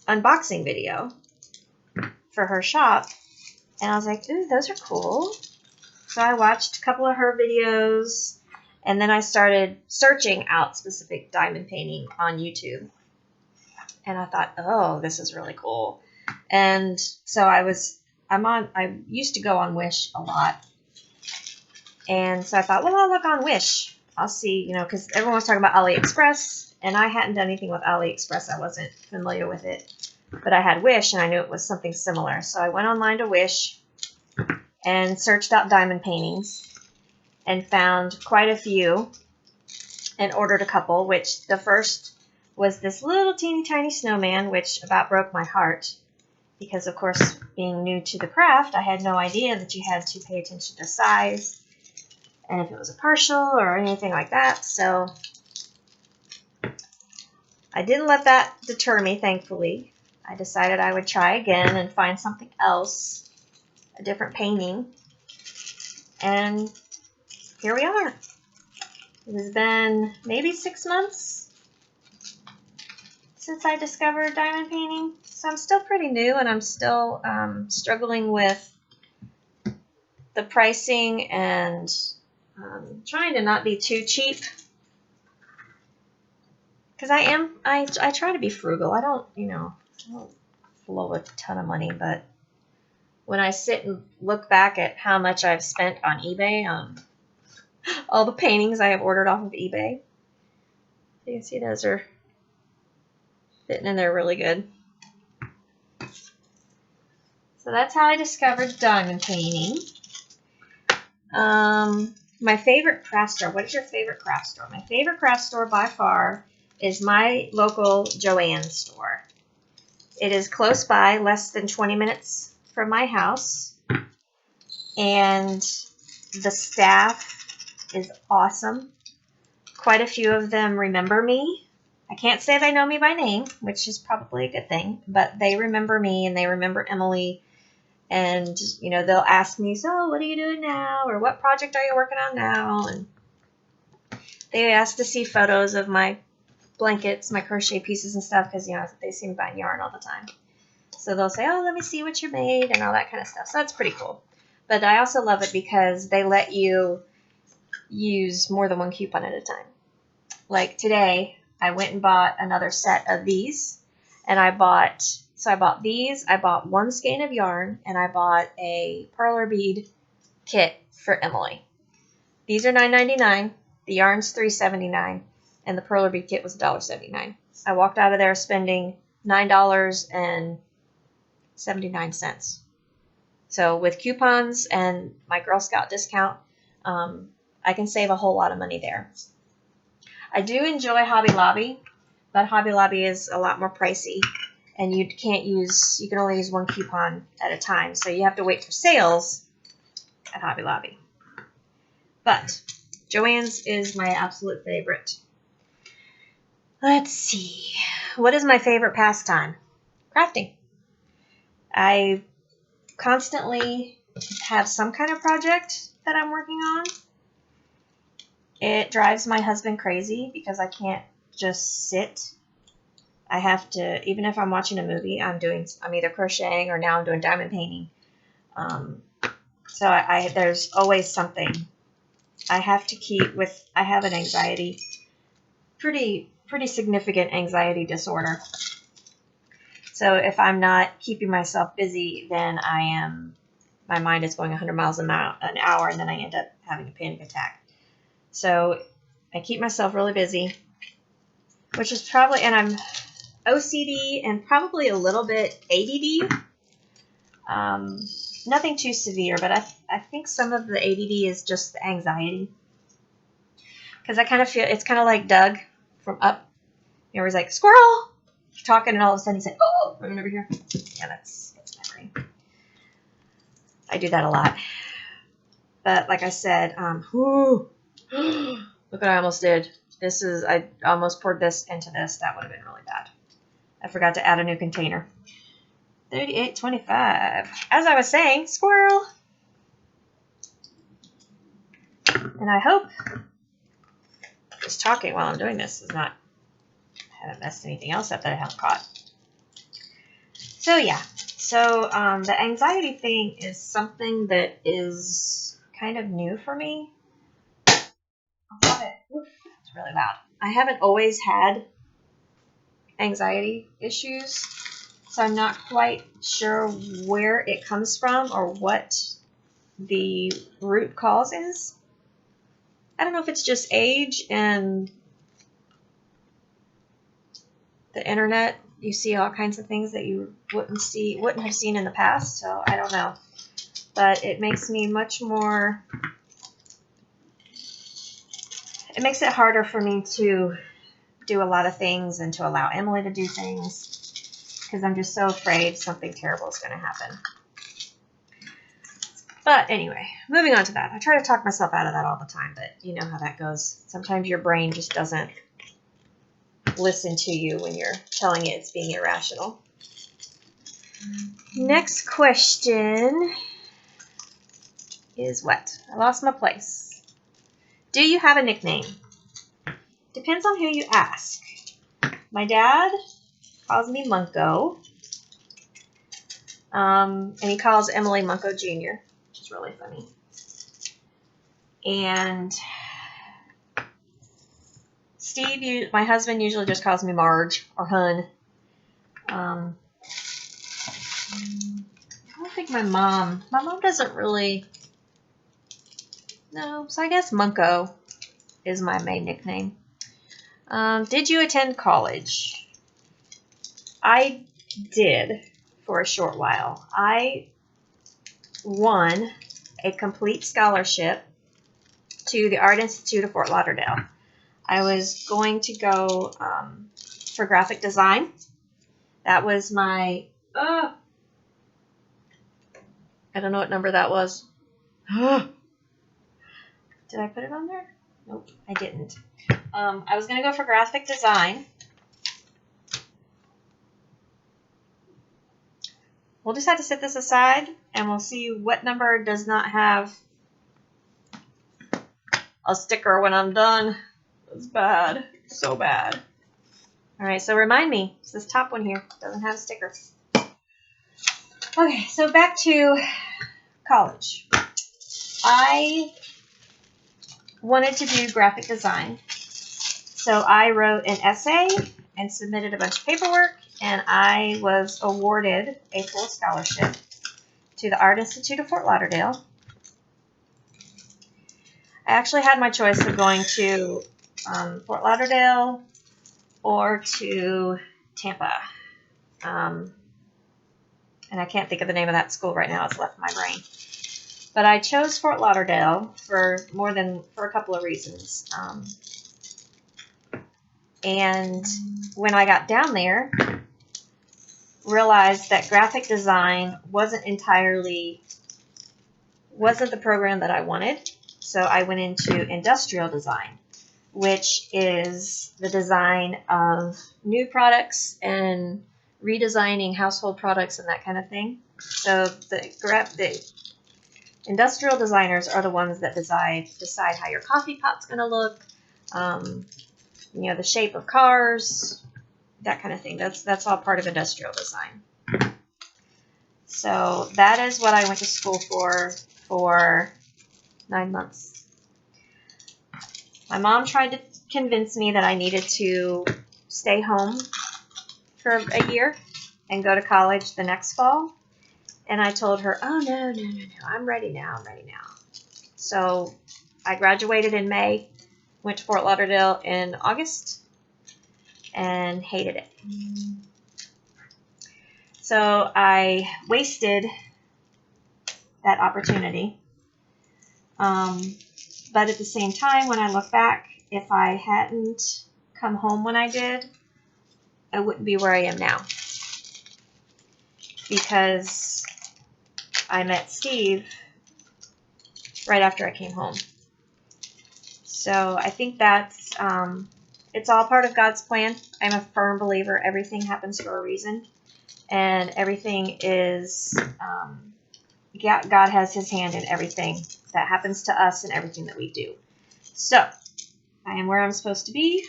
[SPEAKER 2] unboxing video for her shop. And I was like, ooh, those are cool. So I watched a couple of her videos, and then I started searching out specific diamond painting on YouTube. And I thought, oh, this is really cool. And so I used to go on Wish a lot. And so I thought, well, I'll look on Wish. I'll see, because everyone was talking about AliExpress, and I hadn't done anything with AliExpress. I wasn't familiar with it. But I had Wish, and I knew it was something similar. So I went online to Wish and searched out diamond paintings and found quite a few and ordered a couple, which the first was this little teeny tiny snowman, which about broke my heart because, of course, being new to the craft, I had no idea that you had to pay attention to size and if it was a partial or anything like that. So I didn't let that deter me, thankfully. I decided I would try again and find something else, a different painting. And here we are. It has been maybe 6 months since I discovered diamond painting. So I'm still pretty new, and I'm still struggling with the pricing and trying to not be too cheap. Because I try to be frugal. I don't blow a ton of money, but when I sit and look back at how much I've spent on eBay, all the paintings I have ordered off of eBay, you can see those are fitting in there really good. So that's how I discovered diamond painting. My favorite craft store. What is your favorite craft store? My favorite craft store by far is my local Joann store. It is close by, less than 20 minutes from my house. And the staff is awesome. Quite a few of them remember me. I can't say they know me by name, which is probably a good thing, but they remember me and they remember Emily. And, they'll ask me, so what are you doing now? Or what project are you working on now? And they ask to see photos of my blankets, my crochet pieces and stuff, because, they see me buying yarn all the time. So they'll say, oh, let me see what you made and all that kind of stuff. So that's pretty cool. But I also love it because they let you use more than one coupon at a time. Like today, I went and bought another set of these, and I bought these, I bought one skein of yarn, and I bought a perler bead kit for Emily. These are $9.99, the yarn's $3.79, and the perler bead kit was $1.79. I walked out of there spending $9.79. So with coupons and my Girl Scout discount, I can save a whole lot of money there. I do enjoy Hobby Lobby, but Hobby Lobby is a lot more pricey, and you can only use one coupon at a time, so you have to wait for sales at Hobby Lobby. But Joann's is my absolute favorite. Let's see. What is my favorite pastime? Crafting. I constantly have some kind of project that I'm working on. It drives my husband crazy because I can't just sit. I have to, even if I'm watching a movie, I'm either crocheting or now I'm doing diamond painting. So there's always something. I have to I have an anxiety, pretty significant anxiety disorder. So if I'm not keeping myself busy, then my mind is going 100 miles an hour, and then I end up having a panic attack. So I keep myself really busy, which is probably, and I'm OCD and probably a little bit ADD. Nothing too severe, but I think some of the ADD is just the anxiety. Because I kind of feel, it's kind of like Doug from Up. You know, where he's like, squirrel! You're talking, and all of a sudden he's like, oh, run over here. Yeah, that's my brain. I do that a lot. But like I said, look what I almost did. I almost poured this into this. That would have been really bad. I forgot to add a new container. $38.25. As I was saying, squirrel. And I hope just talking while I'm doing this I haven't messed anything else up that I haven't caught. So yeah. So the anxiety thing is something that is kind of new for me. It's really loud. I haven't always had anxiety issues, so I'm not quite sure where it comes from or what the root cause is. I don't know if it's just age and the internet. You see all kinds of things that you wouldn't have seen in the past, so I don't know. But it makes me it makes it harder for me to do a lot of things and to allow Emily to do things because I'm just so afraid something terrible is going to happen. But anyway, moving on to that. I try to talk myself out of that all the time, but you know how that goes. Sometimes your brain just doesn't listen to you when you're telling it it's being irrational. Next question is what? I lost my place. Do you have a nickname? Depends on who you ask. My dad calls me Munko. And he calls Emily Munko Jr., which is really funny. And Steve, my husband, usually just calls me Marge or Hun. I don't think my mom doesn't really, no, so I guess Munko is my main nickname. Did you attend college? I did for a short while. I won a complete scholarship to the Art Institute of Fort Lauderdale. I was going to go for graphic design. That was my, I don't know what number that was. Did I put it on there? Nope, I didn't. I was going to go for graphic design. We'll just have to set this aside, and we'll see what number does not have a sticker when I'm done. It's bad. So bad. All right, so remind me. It's this top one here. Doesn't have a sticker. Okay, so back to college. I wanted to do graphic design. So I wrote an essay and submitted a bunch of paperwork, and I was awarded a full scholarship to the Art Institute of Fort Lauderdale. I actually had my choice of going to Fort Lauderdale or to Tampa. and I can't think of the name of that school right now. It's left my brain. But I chose Fort Lauderdale for a couple of reasons. And when I got down there, realized that graphic design wasn't the program that I wanted. So I went into industrial design, which is the design of new products and redesigning household products and that kind of thing. So the industrial designers are the ones that decide how your coffee pot's going to look, the shape of cars, that kind of thing. That's all part of industrial design. So that is what I went to school for 9 months. My mom tried to convince me that I needed to stay home for a year and go to college the next fall. And I told her, oh, no, I'm ready now. So I graduated in May, went to Fort Lauderdale in August, and hated it. So I wasted that opportunity. But at the same time, when I look back, if I hadn't come home when I did, I wouldn't be where I am now. Because I met Steve right after I came home. So I think that's, it's all part of God's plan. I'm a firm believer everything happens for a reason. And everything is, God has his hand in everything that happens to us and everything that we do. So I am where I'm supposed to be.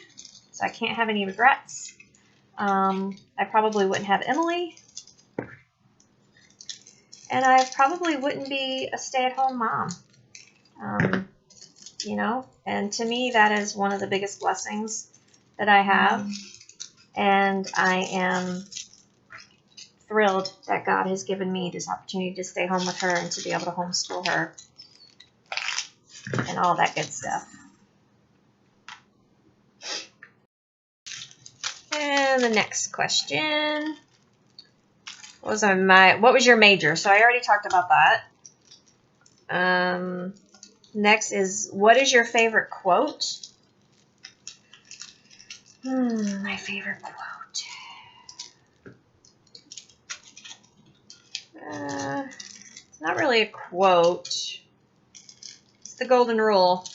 [SPEAKER 2] So I can't have any regrets. I probably wouldn't have Emily. And I probably wouldn't be a stay-at-home mom. And to me, that is one of the biggest blessings that I have. And I am thrilled that God has given me this opportunity to stay home with her and to be able to homeschool her and all that good stuff. And the next question was what was your major? So I already talked about that. Next is, what is your favorite quote? My favorite quote. It's not really a quote. It's the golden rule.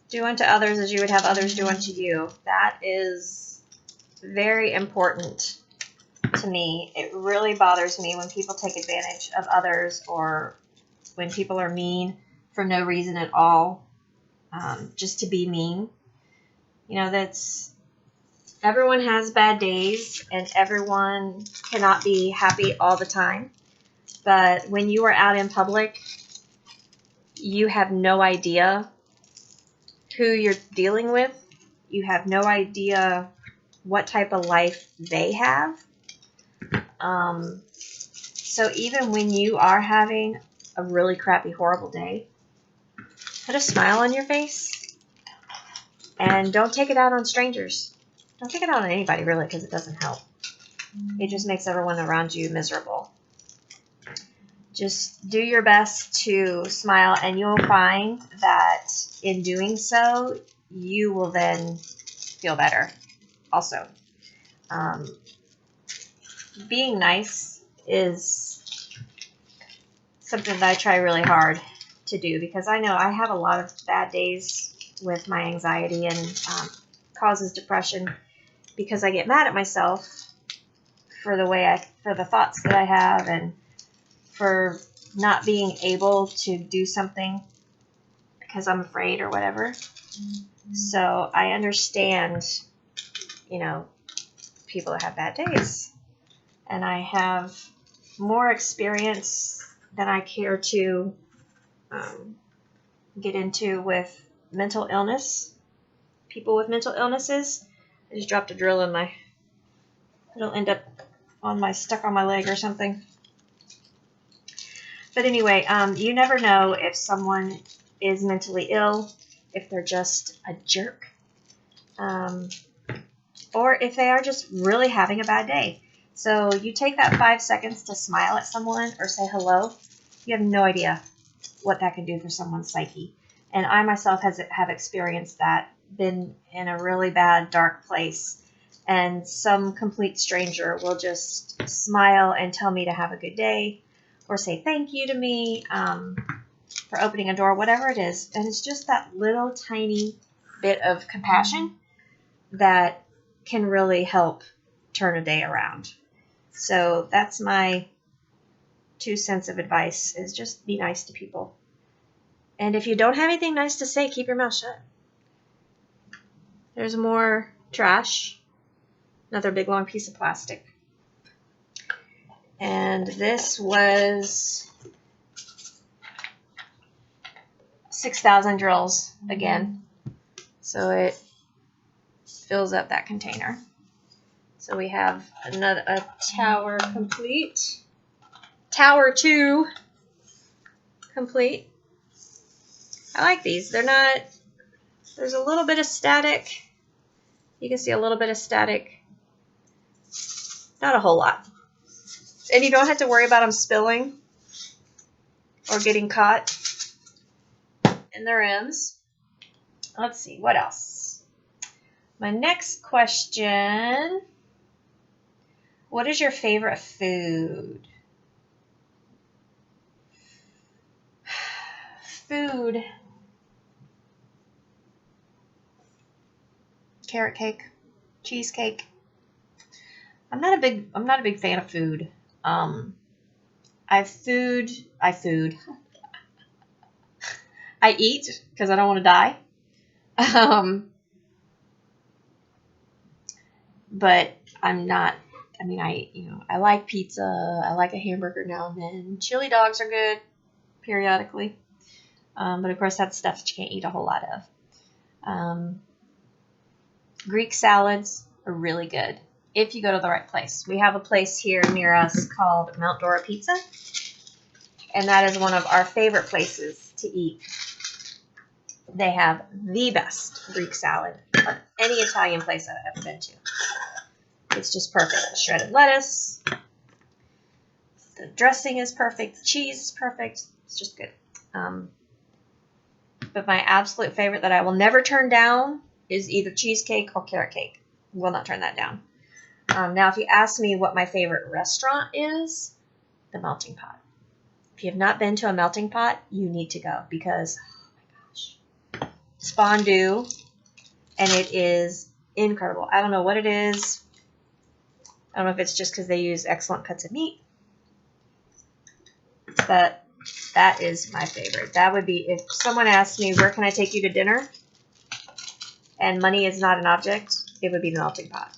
[SPEAKER 2] Do unto others as you would have others do unto you. That is very important to me. It really bothers me when people take advantage of others or when people are mean for no reason at all, just to be mean. Everyone has bad days and everyone cannot be happy all the time. But when you are out in public, you have no idea who you're dealing with. You have no idea what type of life they have. So even when you are having a really crappy, horrible day, put a smile on your face and don't take it out on strangers. Don't take it out on anybody, really, because it doesn't help. It just makes everyone around you miserable. Just do your best to smile, and you'll find that in doing so, you will then feel better also. Being nice is something that I try really hard to do because I know I have a lot of bad days with my anxiety and causes depression because I get mad at myself for the thoughts that I have and for not being able to do something because I'm afraid or whatever. So I understand, people that have bad days. And I have more experience than I care to get into with mental illness. People with mental illnesses. I just dropped a drill in it'll end up stuck on my leg or something. But anyway, you never know if someone is mentally ill, if they're just a jerk, or if they are just really having a bad day. So you take that 5 seconds to smile at someone or say hello. You have no idea what that can do for someone's psyche. And I myself have experienced that, been in a really bad, dark place, and some complete stranger will just smile and tell me to have a good day or say thank you to me for opening a door, whatever it is. And it's just that little tiny bit of compassion that can really help turn a day around. So that's my 2 cents of advice, is just be nice to people. And if you don't have anything nice to say, keep your mouth shut. There's more trash. Another big long piece of plastic. And this was 6,000 drills again. So it fills up that container. So we have a tower complete. Tower 2 complete. I like these. They're not, there's a little bit of static. You can see a little bit of static. Not a whole lot. And you don't have to worry about them spilling or getting caught in the rims. Let's see, what else? My next question, what is your favorite food? Food. Carrot cake, cheesecake. I'm not a big fan of food. I eat because I don't want to die. But I'm not, I like pizza. I like a hamburger now and then. Chili dogs are good periodically. But of course that's stuff that you can't eat a whole lot of. Greek salads are really good if you go to the right place. We have a place here near us called Mount Dora Pizza, and that is one of our favorite places to eat. They have the best Greek salad of any Italian place I've ever been to. It's just perfect. Shredded lettuce. The dressing is perfect. The cheese is perfect. It's just good. But my absolute favorite that I will never turn down is either cheesecake or carrot cake. Will not turn that down. Now, if you ask me what my favorite restaurant is, the Melting Pot. If you have not been to a Melting Pot, you need to go because, oh my gosh, it's fondue, and it is incredible. I don't know what it is. I don't know if it's just because they use excellent cuts of meat, but that is my favorite. That would be, if someone asked me, where can I take you to dinner? And money is not an object, it would be the Melting Pot.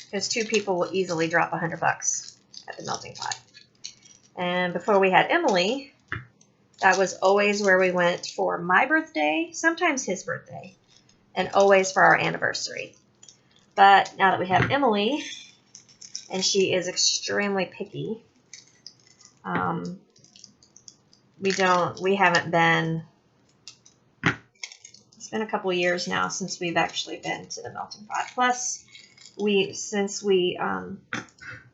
[SPEAKER 2] Because 2 people will easily drop $100 at the Melting Pot. And before we had Emily, that was always where we went for my birthday, sometimes his birthday, and always for our anniversary. But now that we have Emily, and she is extremely picky, we haven't been, it's been a couple years now since we've actually been to the Melting Pot. Plus, since we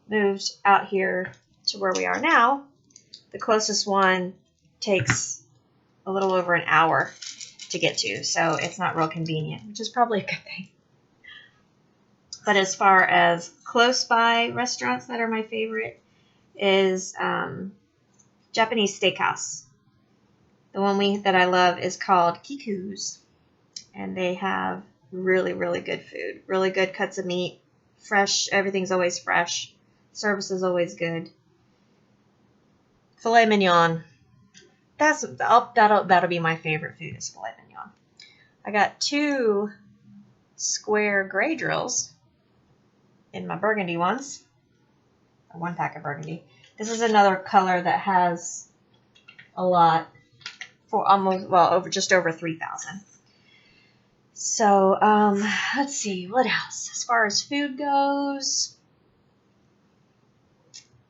[SPEAKER 2] moved out here to where we are now, the closest one takes a little over an hour to get to, so it's not real convenient, which is probably a good thing. But as far as close by restaurants that are my favorite is Japanese Steakhouse. The one that I love is called Kiku's, and they have really, really good food, really good cuts of meat, fresh. Everything's always fresh. Service is always good. Filet mignon. That'll be my favorite food is filet mignon. I got 2 square gray drills in my burgundy ones. 1 pack of burgundy. This is another color that has a lot for just over 3,000. So, let's see, what else? As far as food goes,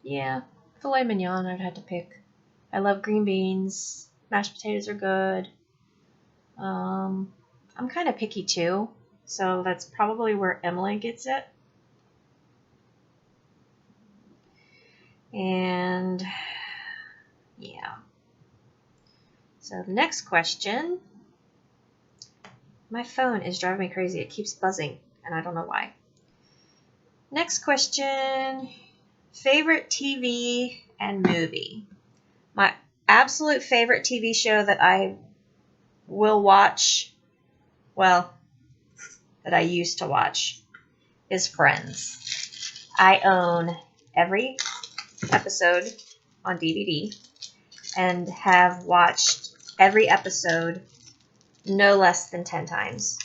[SPEAKER 2] yeah, filet mignon I'd have to pick. I love green beans. Mashed potatoes are good. I'm kind of picky too, so that's probably where Emily gets it. And yeah. So the next question. My phone is driving me crazy. It keeps buzzing, and I don't know why. Next question. Favorite TV and movie. My absolute favorite TV show that I will watch, well, that I used to watch, is Friends. I own every episode on DVD and have watched every episode no less than 10 times,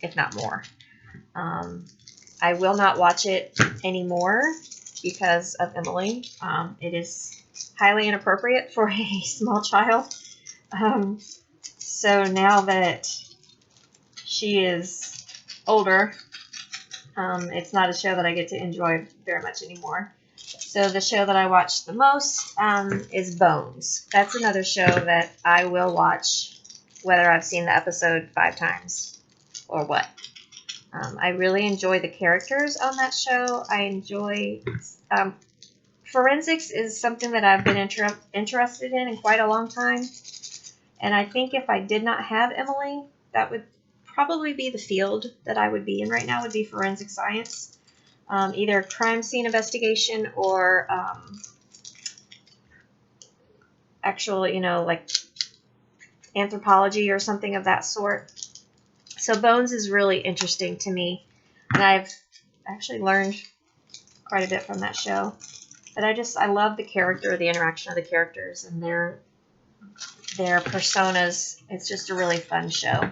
[SPEAKER 2] if not more. I will not watch it anymore because of Emily. It is highly inappropriate for a small child. So now that she is older, it's not a show that I get to enjoy very much anymore. So the show that I watch the most is Bones. That's another show that I will watch whether I've seen the episode 5 times or what. I really enjoy the characters on that show. I enjoy forensics is something that I've been interested in quite a long time. And I think if I did not have Emily, that would probably be the field that I would be in right now, would be forensic science. Either crime scene investigation or actual, like anthropology or something of that sort. So Bones is really interesting to me. And I've actually learned quite a bit from that show. But I love the character, the interaction of the characters and their personas. It's just a really fun show.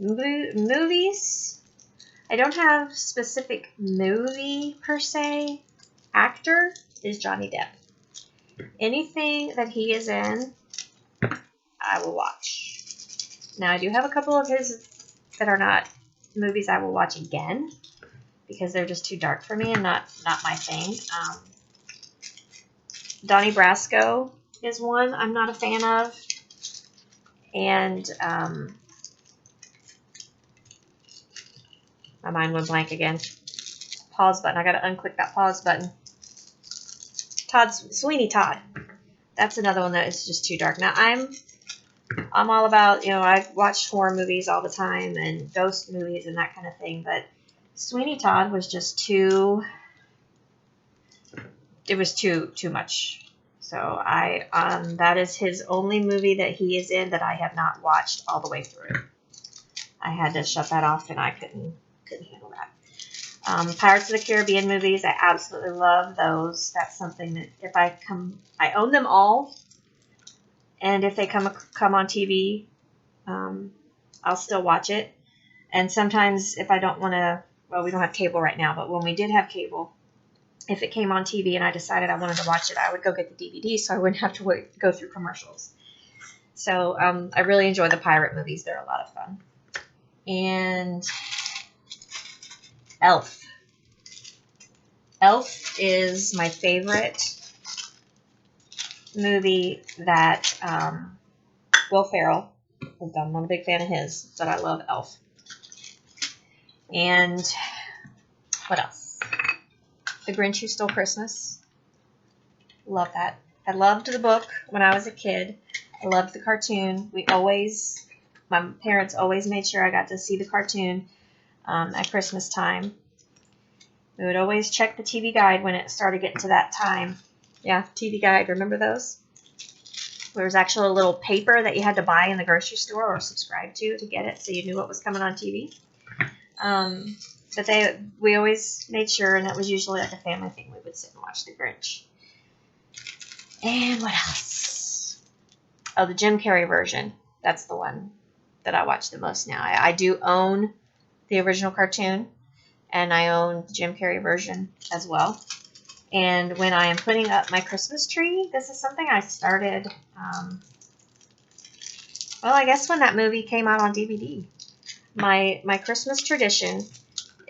[SPEAKER 2] Movies. I don't have specific movie per se. Actor is Johnny Depp. Anything that he is in, I will watch. Now, I do have a couple of his that are not movies I will watch again because they're just too dark for me and not my thing. Donnie Brasco is one I'm not a fan of. And my mind went blank again. Pause button. I got to unclick that pause button. Sweeney Todd. That's another one that is just too dark. Now, I'm all about, I've watched horror movies all the time and ghost movies and that kind of thing, but Sweeney Todd was just it was too much. So that is his only movie that he is in that I have not watched all the way through. I had to shut that off and I couldn't handle that. Pirates of the Caribbean movies, I absolutely love those. That's something that I own them all. And if they come on TV, I'll still watch it. And sometimes if I don't want to, well, we don't have cable right now, but when we did have cable, if it came on TV and I decided I wanted to watch it, I would go get the DVD so I wouldn't have to go through commercials. So I really enjoy the pirate movies. They're a lot of fun. And Elf. Elf is my favorite movie that Will Ferrell has done. I'm not a big fan of his, but I love Elf. And what else? The Grinch Who Stole Christmas. Love that. I loved the book when I was a kid. I loved the cartoon. My parents always made sure I got to see the cartoon at Christmas time. We would always check the TV guide when it started getting to that time. Yeah, TV guide. Remember those? There was actually a little paper that you had to buy in the grocery store or subscribe to get it so you knew what was coming on TV. But we always made sure, and that was usually like a family thing. We would sit and watch The Grinch. And what else? Oh, the Jim Carrey version. That's the one that I watch the most now. I do own the original cartoon, and I own the Jim Carrey version as well. And when I am putting up my Christmas tree, this is something I started, I guess when that movie came out on DVD. My Christmas tradition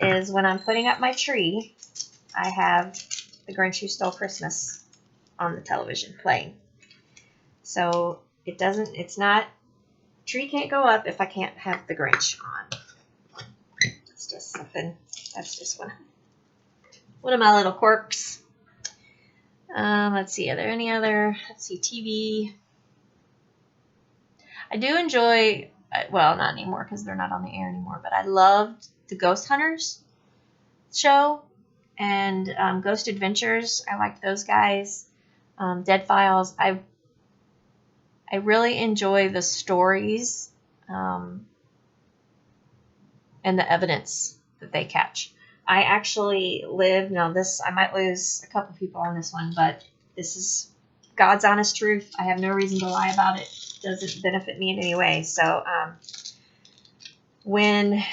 [SPEAKER 2] is when I'm putting up my tree, I have The Grinch Who Stole Christmas on the television playing. So tree can't go up if I can't have The Grinch on. It's just something, that's just one of my little quirks. Let's see, are there any other, let's see, TV. I do enjoy, well, not anymore because they're not on the air anymore, but I loved the Ghost Hunters show and Ghost Adventures. I liked those guys. Dead Files. I really enjoy the stories and the evidence that they catch. I actually live, now this, I might lose a couple people on this one, but this is God's honest truth. I have no reason to lie about it. It doesn't benefit me in any way. So when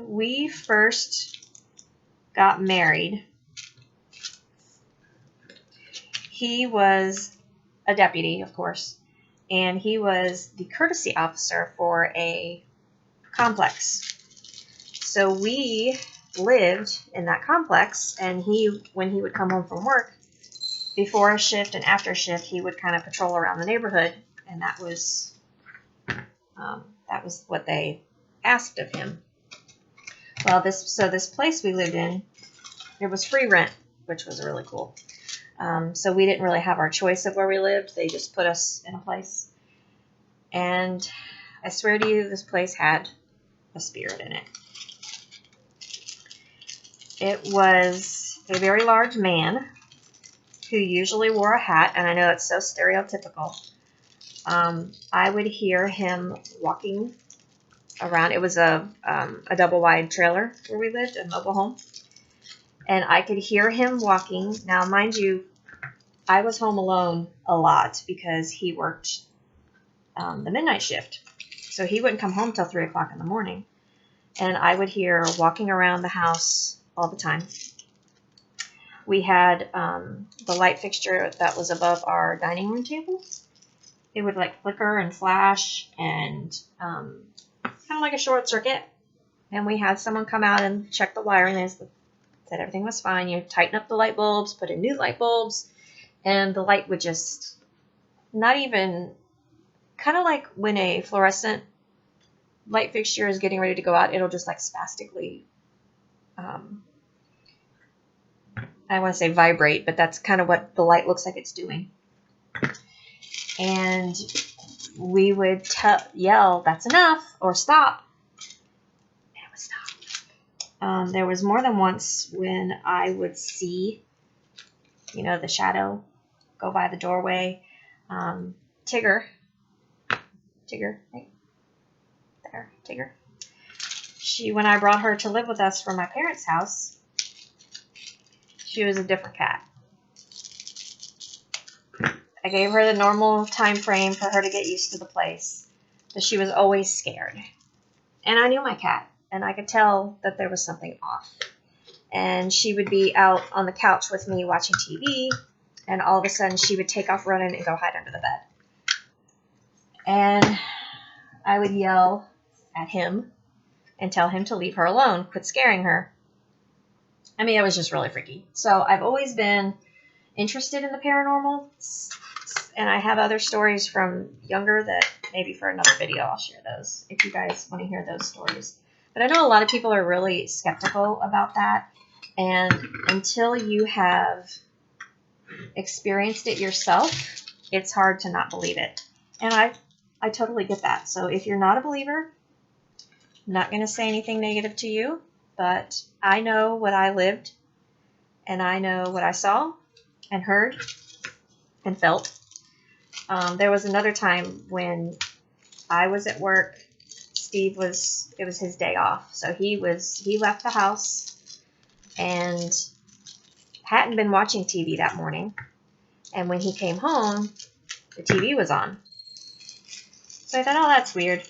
[SPEAKER 2] we first got married, he was a deputy, of course, and he was the courtesy officer for a complex. So we lived in that complex, and when he would come home from work, before a shift and after shift, he would kind of patrol around the neighborhood, and that was what they asked of him. Well, this place we lived in, it was free rent, which was really cool. So we didn't really have our choice of where we lived. They just put us in a place. And I swear to you, this place had a spirit in it. It was a very large man who usually wore a hat, and I know it's so stereotypical. I would hear him walking around. It was a double-wide trailer where we lived, a mobile home. And I could hear him walking. Now, mind you, I was home alone a lot because he worked the midnight shift. So he wouldn't come home till 3 o'clock in the morning. And I would hear walking around the house all the time. We had the light fixture that was above our dining room table. It would like flicker and flash and kind of like a short circuit. And we had someone come out and check the wiring. They said everything was fine. You tighten up the light bulbs, put in new light bulbs, and the light would just not even, kind of like when a fluorescent light fixture is getting ready to go out, it'll just like spastically, I want to say vibrate, but that's kind of what the light looks like it's doing. And we would yell, "That's enough," or "Stop," and it would stop. There was more than once when I would see, the shadow go by the doorway. Tigger, right there, Tigger. When I brought her to live with us from my parents' house, she was a different cat. I gave her the normal time frame for her to get used to the place, but she was always scared. And I knew my cat, and I could tell that there was something off. And she would be out on the couch with me watching TV, and all of a sudden she would take off running and go hide under the bed. And I would yell at him and tell him to leave her alone, quit scaring her. I mean, it was just really freaky. So I've always been interested in the paranormal, and I have other stories from younger that maybe for another video I'll share those if you guys want to hear those stories. But I know a lot of people are really skeptical about that, and until you have experienced it yourself, it's hard to not believe it. And I totally get that. So if you're not a believer, I'm not going to say anything negative to you, but I know what I lived, and I know what I saw and heard and felt. There was another time when I was at work. It was his day off. So he left the house and hadn't been watching TV that morning. And when he came home, the TV was on. So I thought, oh, that's weird.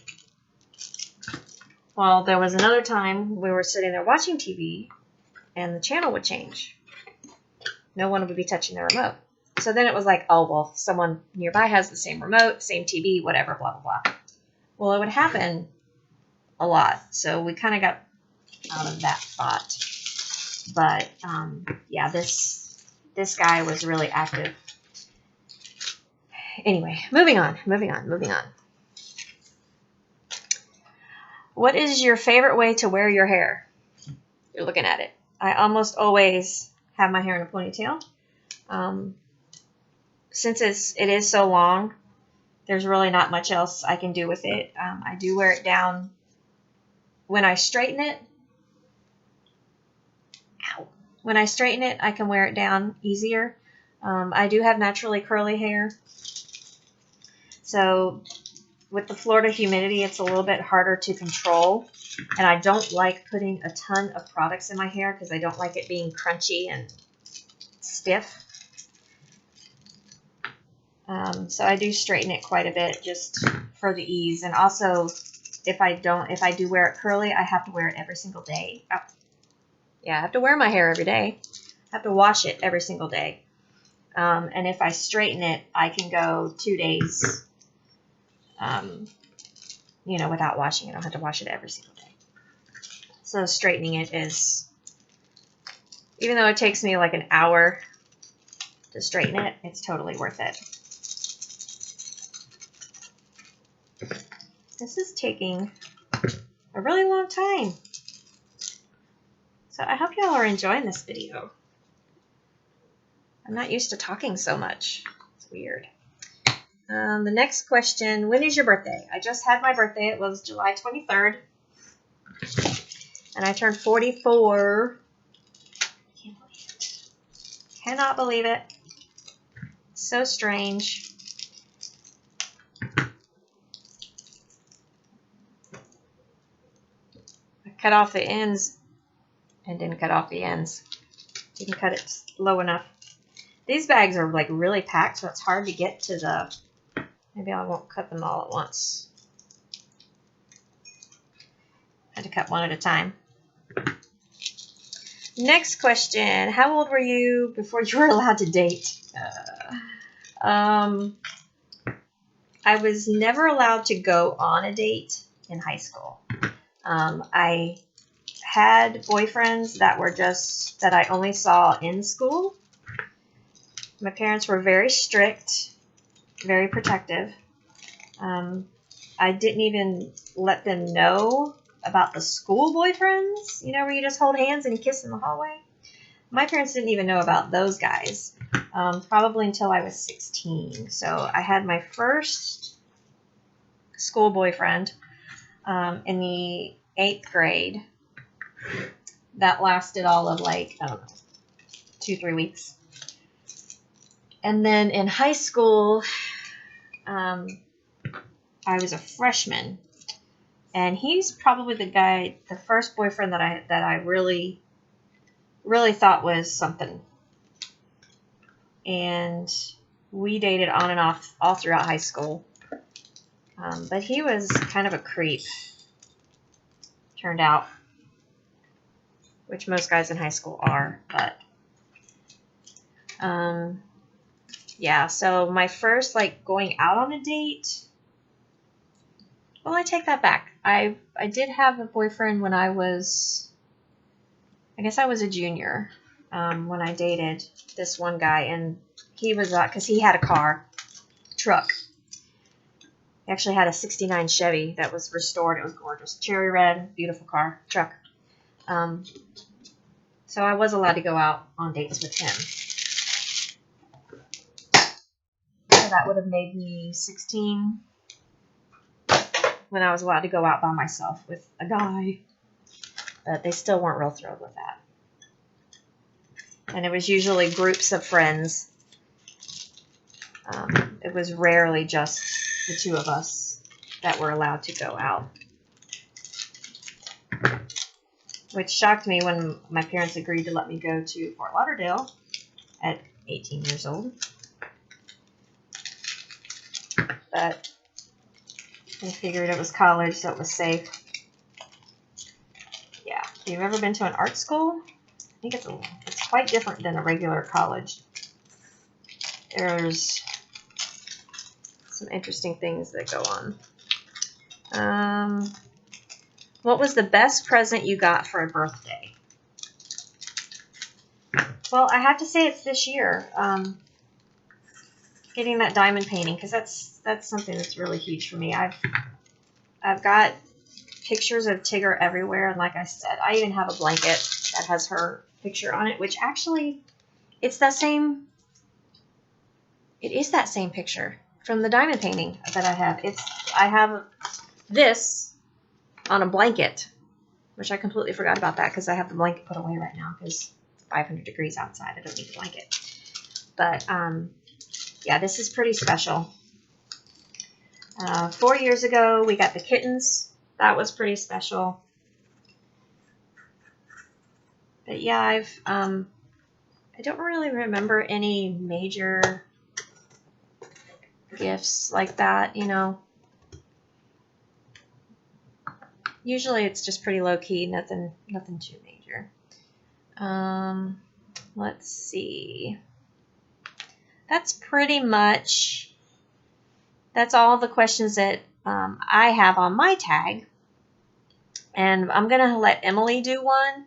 [SPEAKER 2] Well, there was another time we were sitting there watching TV and the channel would change. No one would be touching the remote. So then it was like, oh, well, someone nearby has the same remote, same TV, whatever, blah, blah, blah. Well, it would happen a lot. So we kind of got out of that thought. But, yeah, this guy was really active. Anyway, moving on. What is your favorite way to wear your hair? You're looking at it. I almost always have my hair in a ponytail. since it is so long, there's really not much else I can do with it. I do wear it down when I straighten it. Ow. When I straighten it, I can wear it down easier. I do have naturally curly hair, so with the Florida humidity, it's a little bit harder to control. And I don't like putting a ton of products in my hair because I don't like it being crunchy and stiff. So I do straighten it quite a bit just for the ease. And also, if I do wear it curly, I have to wear it every single day. Oh. Yeah, I have to wear my hair every day. I have to wash it every single day. And if I straighten it, I can go 2 days, without washing it. I don't have to wash it every single day. So straightening it is, even though it takes me like an hour to straighten it, it's totally worth it. This is taking a really long time. So I hope y'all are enjoying this video. I'm not used to talking so much. It's weird. The next question, when is your birthday? I just had my birthday. It was July 23rd. And I turned 44. Can't believe it. Cannot believe it. So strange. I cut off the ends and didn't cut off the ends. Didn't cut it low enough. These bags are like really packed, so it's hard to get to the... Maybe I won't cut them all at once. I had to cut one at a time. Next question. How old were you before you were allowed to date? I was never allowed to go on a date in high school. I had boyfriends that I only saw in school. My parents were very strict, very protective. I didn't even let them know about the school boyfriends, where you just hold hands and you kiss in the hallway. My parents didn't even know about those guys, probably until I was 16. So I had my first school boyfriend in the 8th grade. That lasted all of 2-3 weeks. And then in high school, I was a freshman, and he's probably the first boyfriend that I really, really thought was something. And we dated on and off all throughout high school. But he was kind of a creep, turned out, which most guys in high school are. But yeah, so my first going out on a date. Well, I take that back. I did have a boyfriend when I was a junior when I dated this one guy, and he was because he had a truck. He actually had a '69 Chevy that was restored. It was gorgeous, cherry red, beautiful truck. So I was allowed to go out on dates with him. So that would have made me 16 when I was allowed to go out by myself with a guy. But they still weren't real thrilled with that. And it was usually groups of friends. It was rarely just the two of us that were allowed to go out. Which shocked me when my parents agreed to let me go to Fort Lauderdale at 18 years old. But they figured it was college, so it was safe. Yeah. If you've ever been to an art school, I think it's quite different than a regular college. There's some interesting things that go on. What was the best present you got for a birthday? Well, I have to say it's this year. Getting that diamond painting, because that's something that's really huge for me. I've got pictures of Tigger everywhere, and like I said, I even have a blanket that has her picture on it, which actually it's the same It is that same picture from the diamond painting that I have. I have this on a blanket, which I completely forgot about that because I have the blanket put away right now because it's 500 degrees outside. I don't need the blanket. But yeah, this is pretty special. 4 years ago, we got the kittens. That was pretty special. But yeah, I don't really remember any major gifts like that, you know. Usually it's just pretty low key, nothing too major. Let's see. That's all the questions that I have on my tag. And I'm going to let Emily do one.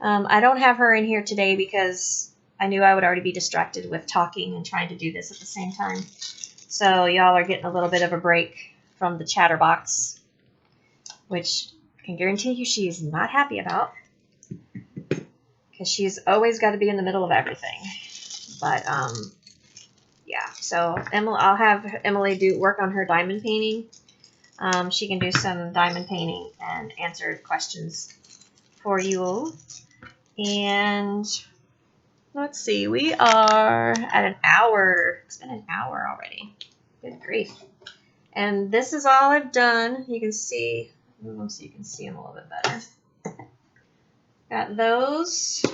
[SPEAKER 2] I don't have her in here today because I knew I would already be distracted with talking and trying to do this at the same time. So y'all are getting a little bit of a break from the chatterbox, which I can guarantee you she is not happy about because she's always got to be in the middle of everything. But yeah, so I'll have Emily work on her diamond painting. She can do some diamond painting and answer questions for you all. And let's see, we are at an hour. It's been an hour already. Good grief. And this is all I've done. You can see, so you can see them a little bit better. Got those.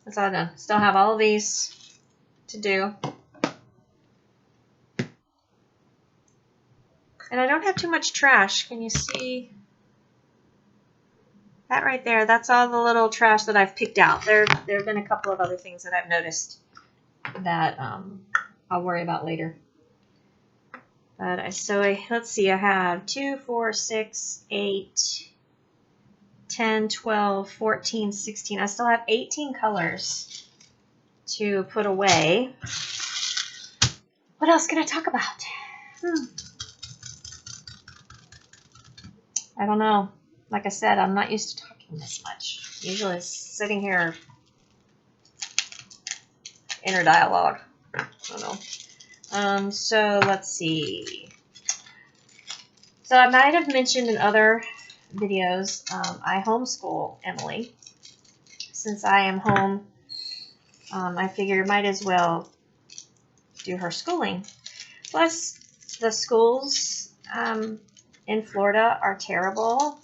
[SPEAKER 2] That's all done. Still have all of these to do. And I don't have too much trash. Can you see that right there? That's all the little trash that I've picked out. There have been a couple of other things that I've noticed that I'll worry about later. But let's see. I have 2, 4, 6, 8, 10, 12, 14, 16. I still have 18 colors to put away. What else can I talk about? I don't know. Like I said, I'm not used to talking this much. Usually it's sitting here, inner dialogue. I don't know. So let's see. So I might have mentioned in other videos, I homeschool Emily. Since I am home, I figure I might as well do her schooling. Plus, the schools in Florida are terrible,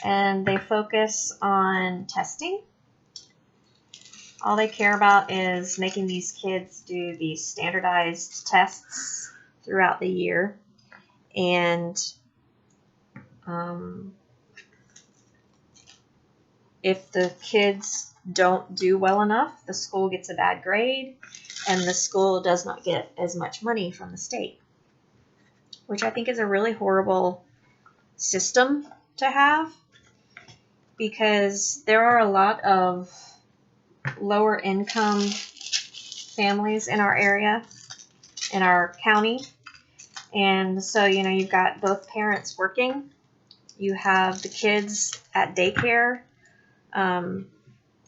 [SPEAKER 2] and they focus on testing. All they care about is making these kids do these standardized tests throughout the year. And if the kids don't do well enough, the school gets a bad grade, and the school does not get as much money from the state, which I think is a really horrible system to have, because there are a lot of lower income families in our area, in our county. And so, you've got both parents working. You have the kids at daycare,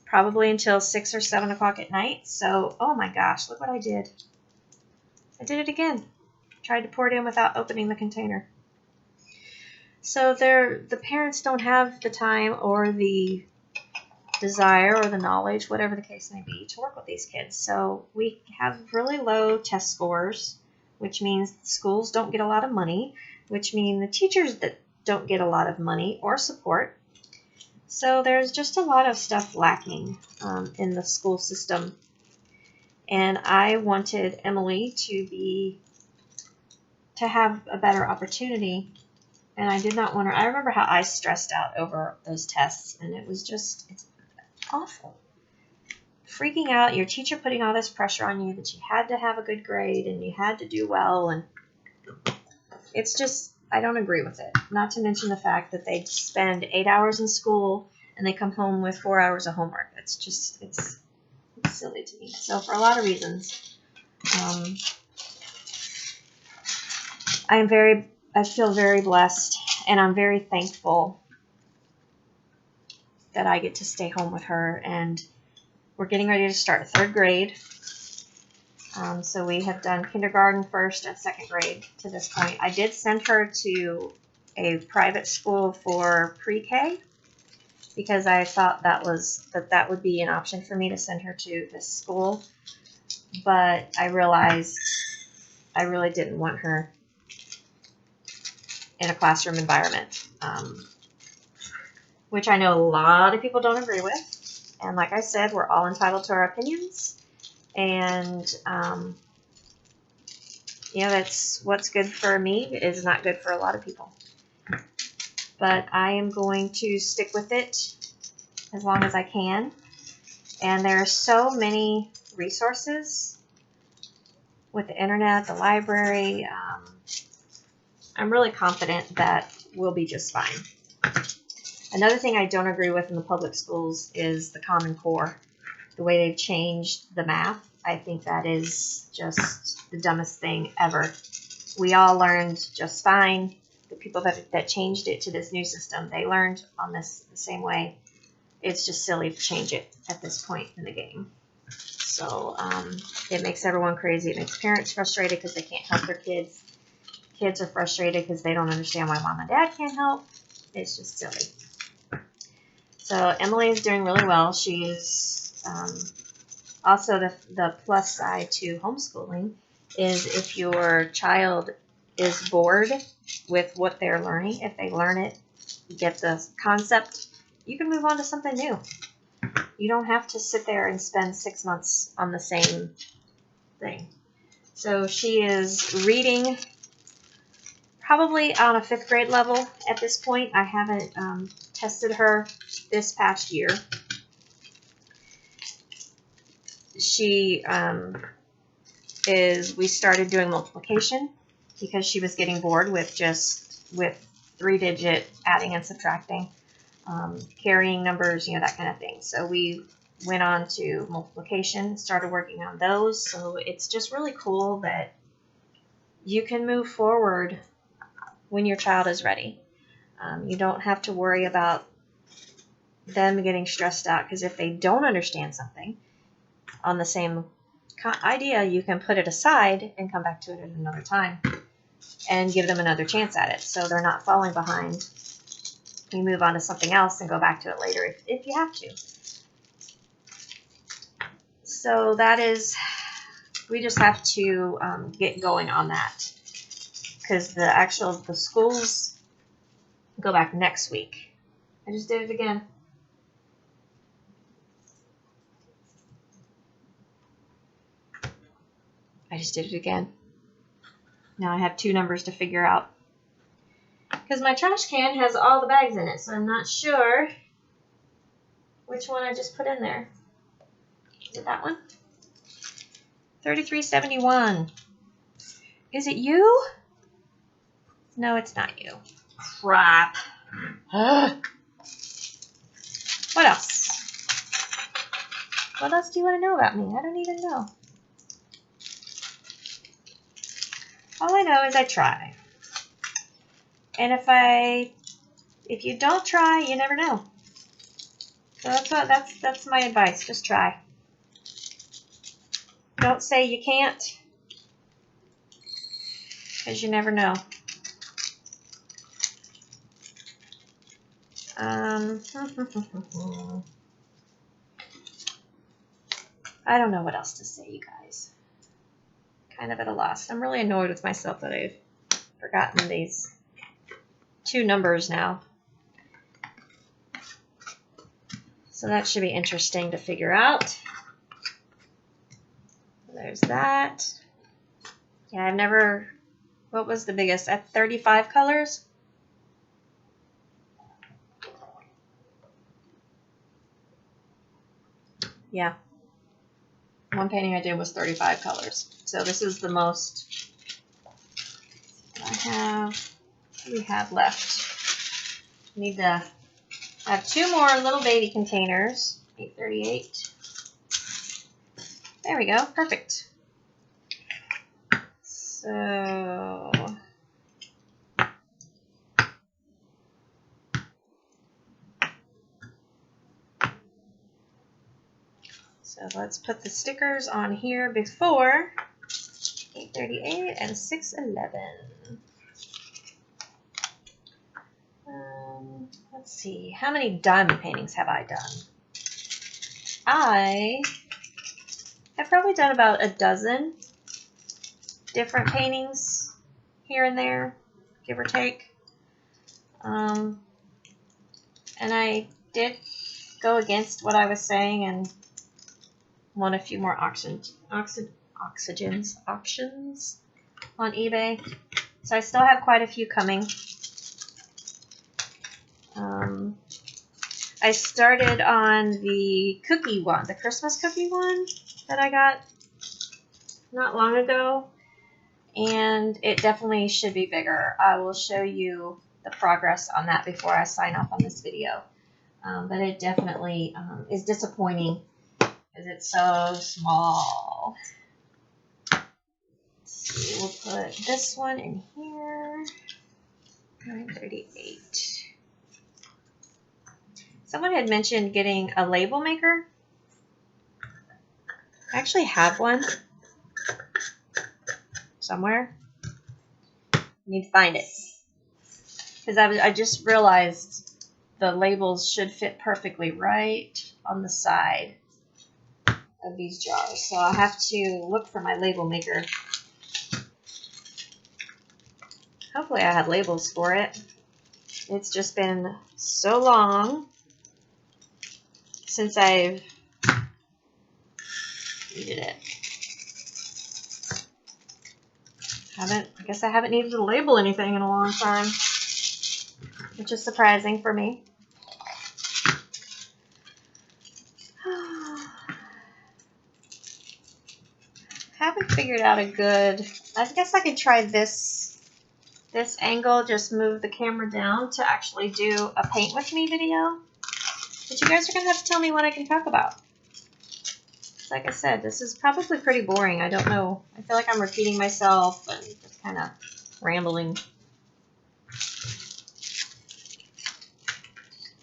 [SPEAKER 2] probably until 6 or 7 o'clock at night. So, oh my gosh, look what I did. I did it again. Tried to pour it in without opening the container. So the parents don't have the time or the desire or the knowledge, whatever the case may be, to work with these kids. So we have really low test scores, which means schools don't get a lot of money, which means the teachers that don't get a lot of money or support. So there's just a lot of stuff lacking in the school system. And I wanted Emily to have a better opportunity. And I did not want her. I remember how I stressed out over those tests, and it's awful. Freaking out, your teacher putting all this pressure on you that you had to have a good grade and you had to do well, and it's just, I don't agree with it. Not to mention the fact that they spend 8 hours in school and they come home with 4 hours of homework. It's silly to me. So for a lot of reasons, I feel very blessed, and I'm very thankful that I get to stay home with her, and we're getting ready to start 3rd grade. So we have done kindergarten, 1st, and 2nd grade to this point. I did send her to a private school for pre-K because I thought that would be an option for me to send her to this school. But I realized I really didn't want her in a classroom environment, which I know a lot of people don't agree with. And like I said, we're all entitled to our opinions. And, that's what's good for me is not good for a lot of people. But I am going to stick with it as long as I can. And there are so many resources with the internet, the library. I'm really confident that we'll be just fine. Another thing I don't agree with in the public schools is the Common Core. The way they've changed the math, I think that is just the dumbest thing ever. We all learned just fine. The people that changed it to this new system, they learned on this the same way. It's just silly to change it at this point in the game. So it makes everyone crazy. It makes parents frustrated because they can't help their kids. Kids are frustrated because they don't understand why mom and dad can't help. It's just silly. So Emily is doing really well. She's also the plus side to homeschooling is if your child is bored with what they're learning, if they learn it, get the concept, you can move on to something new. You don't have to sit there and spend 6 months on the same thing. So she is reading probably on a 5th grade level at this point. I haven't tested her this past year. She we started doing multiplication because she was getting bored with 3-digit adding and subtracting, carrying numbers, that kind of thing. So we went on to multiplication, started working on those. So it's just really cool that you can move forward when your child is ready. You don't have to worry about them getting stressed out, because if they don't understand something on the same idea, you can put it aside and come back to it at another time and give them another chance at it so they're not falling behind. You move on to something else and go back to it later if you have to. So we just have to get going on that, because the schools go back next week. I just did it again. Now I have 2 numbers to figure out, because my trash can has all the bags in it, so I'm not sure which one I just put in there. Is it that one? 3371. Is it you? No, it's not you. Crap. What else? What else do you want to know about me? I don't even know. All I know is I try. And if you don't try, you never know. So that's my advice. Just try. Don't say you can't, because you never know. I don't know what else to say, you guys. Kind of at a loss. I'm really annoyed with myself that I've forgotten these 2 numbers now. So that should be interesting to figure out. There's that. Yeah, I've never... What was the biggest? At 35 colors? Yeah. One painting I did was 35 colors. So this is the most I have. What do we have left? Need to have 2 more little baby containers. 838. There we go. Perfect. So So let's put the stickers on here before 8:38 and 6:11. Let's see, how many diamond paintings have I done? I have probably done about a dozen different paintings here and there, give or take. And I did go against what I was saying and won a few more auctions on eBay. So I still have quite a few coming. I started on the cookie one, the Christmas cookie one that I got not long ago, and it definitely should be bigger. I will show you the progress on that before I sign off on this video. But it definitely is disappointing because it's so small. Let's see, we'll put this one in here. 9:38. Someone had mentioned getting a label maker. I actually have one somewhere. I need to find it. Because I just realized the labels should fit perfectly right on the side of these jars. So I'll have to look for my label maker. Hopefully I have labels for it. It's just been so long since I've needed it. I guess I haven't needed to label anything in a long time, which is surprising for me. Haven't figured out a good, I guess I could try this angle, just move the camera down to actually do a paint with me video. But you guys are going to have to tell me what I can talk about. Like I said, this is probably pretty boring. I don't know. I feel like I'm repeating myself and just kind of rambling.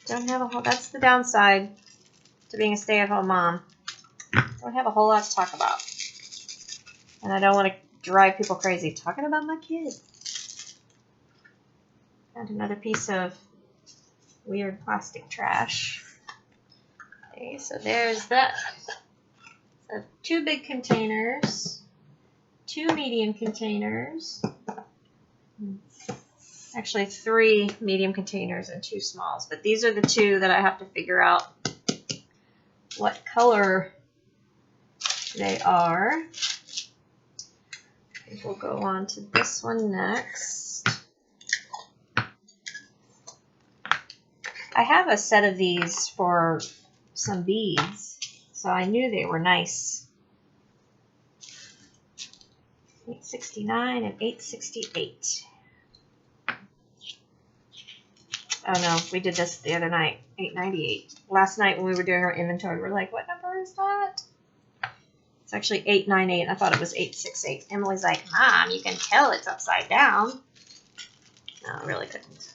[SPEAKER 2] Don't have a whole, that's the downside to being a stay-at-home mom. Don't have a whole lot to talk about. And I don't want to drive people crazy talking about my kids. Found another piece of weird plastic trash. Okay, so there's that. So 2 big containers, 2 medium containers, actually 3 medium containers and 2 smalls, but these are the 2 that I have to figure out what color they are. I think we'll go on to this one next. I have a set of these for some beads, so I knew they were nice. 869 and 868. Oh no, we did this the other night, 898. Last night when we were doing our inventory, we were like, what number is that? It's actually 898. I thought it was 868. Emily's like, Mom, you can tell it's upside down. No, I really couldn't.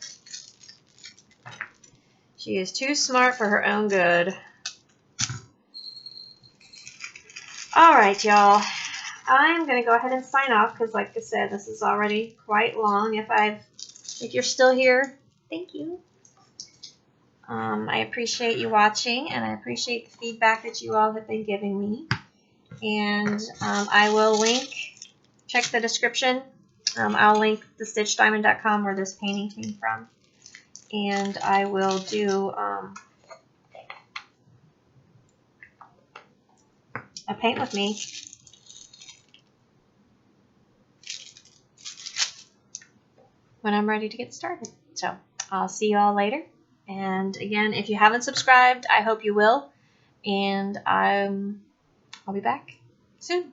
[SPEAKER 2] She is too smart for her own good. All right, y'all. I'm going to go ahead and sign off because, like I said, this is already quite long. If you're still here, thank you. I appreciate you watching, and I appreciate the feedback that you all have been giving me. And I will check the description. I'll link thestitchdiamond.com where this painting came from. And I will do a paint with me. When I'm ready to get started. So I'll see you all later. And again, if you haven't subscribed, I hope you will. And I'll be back soon.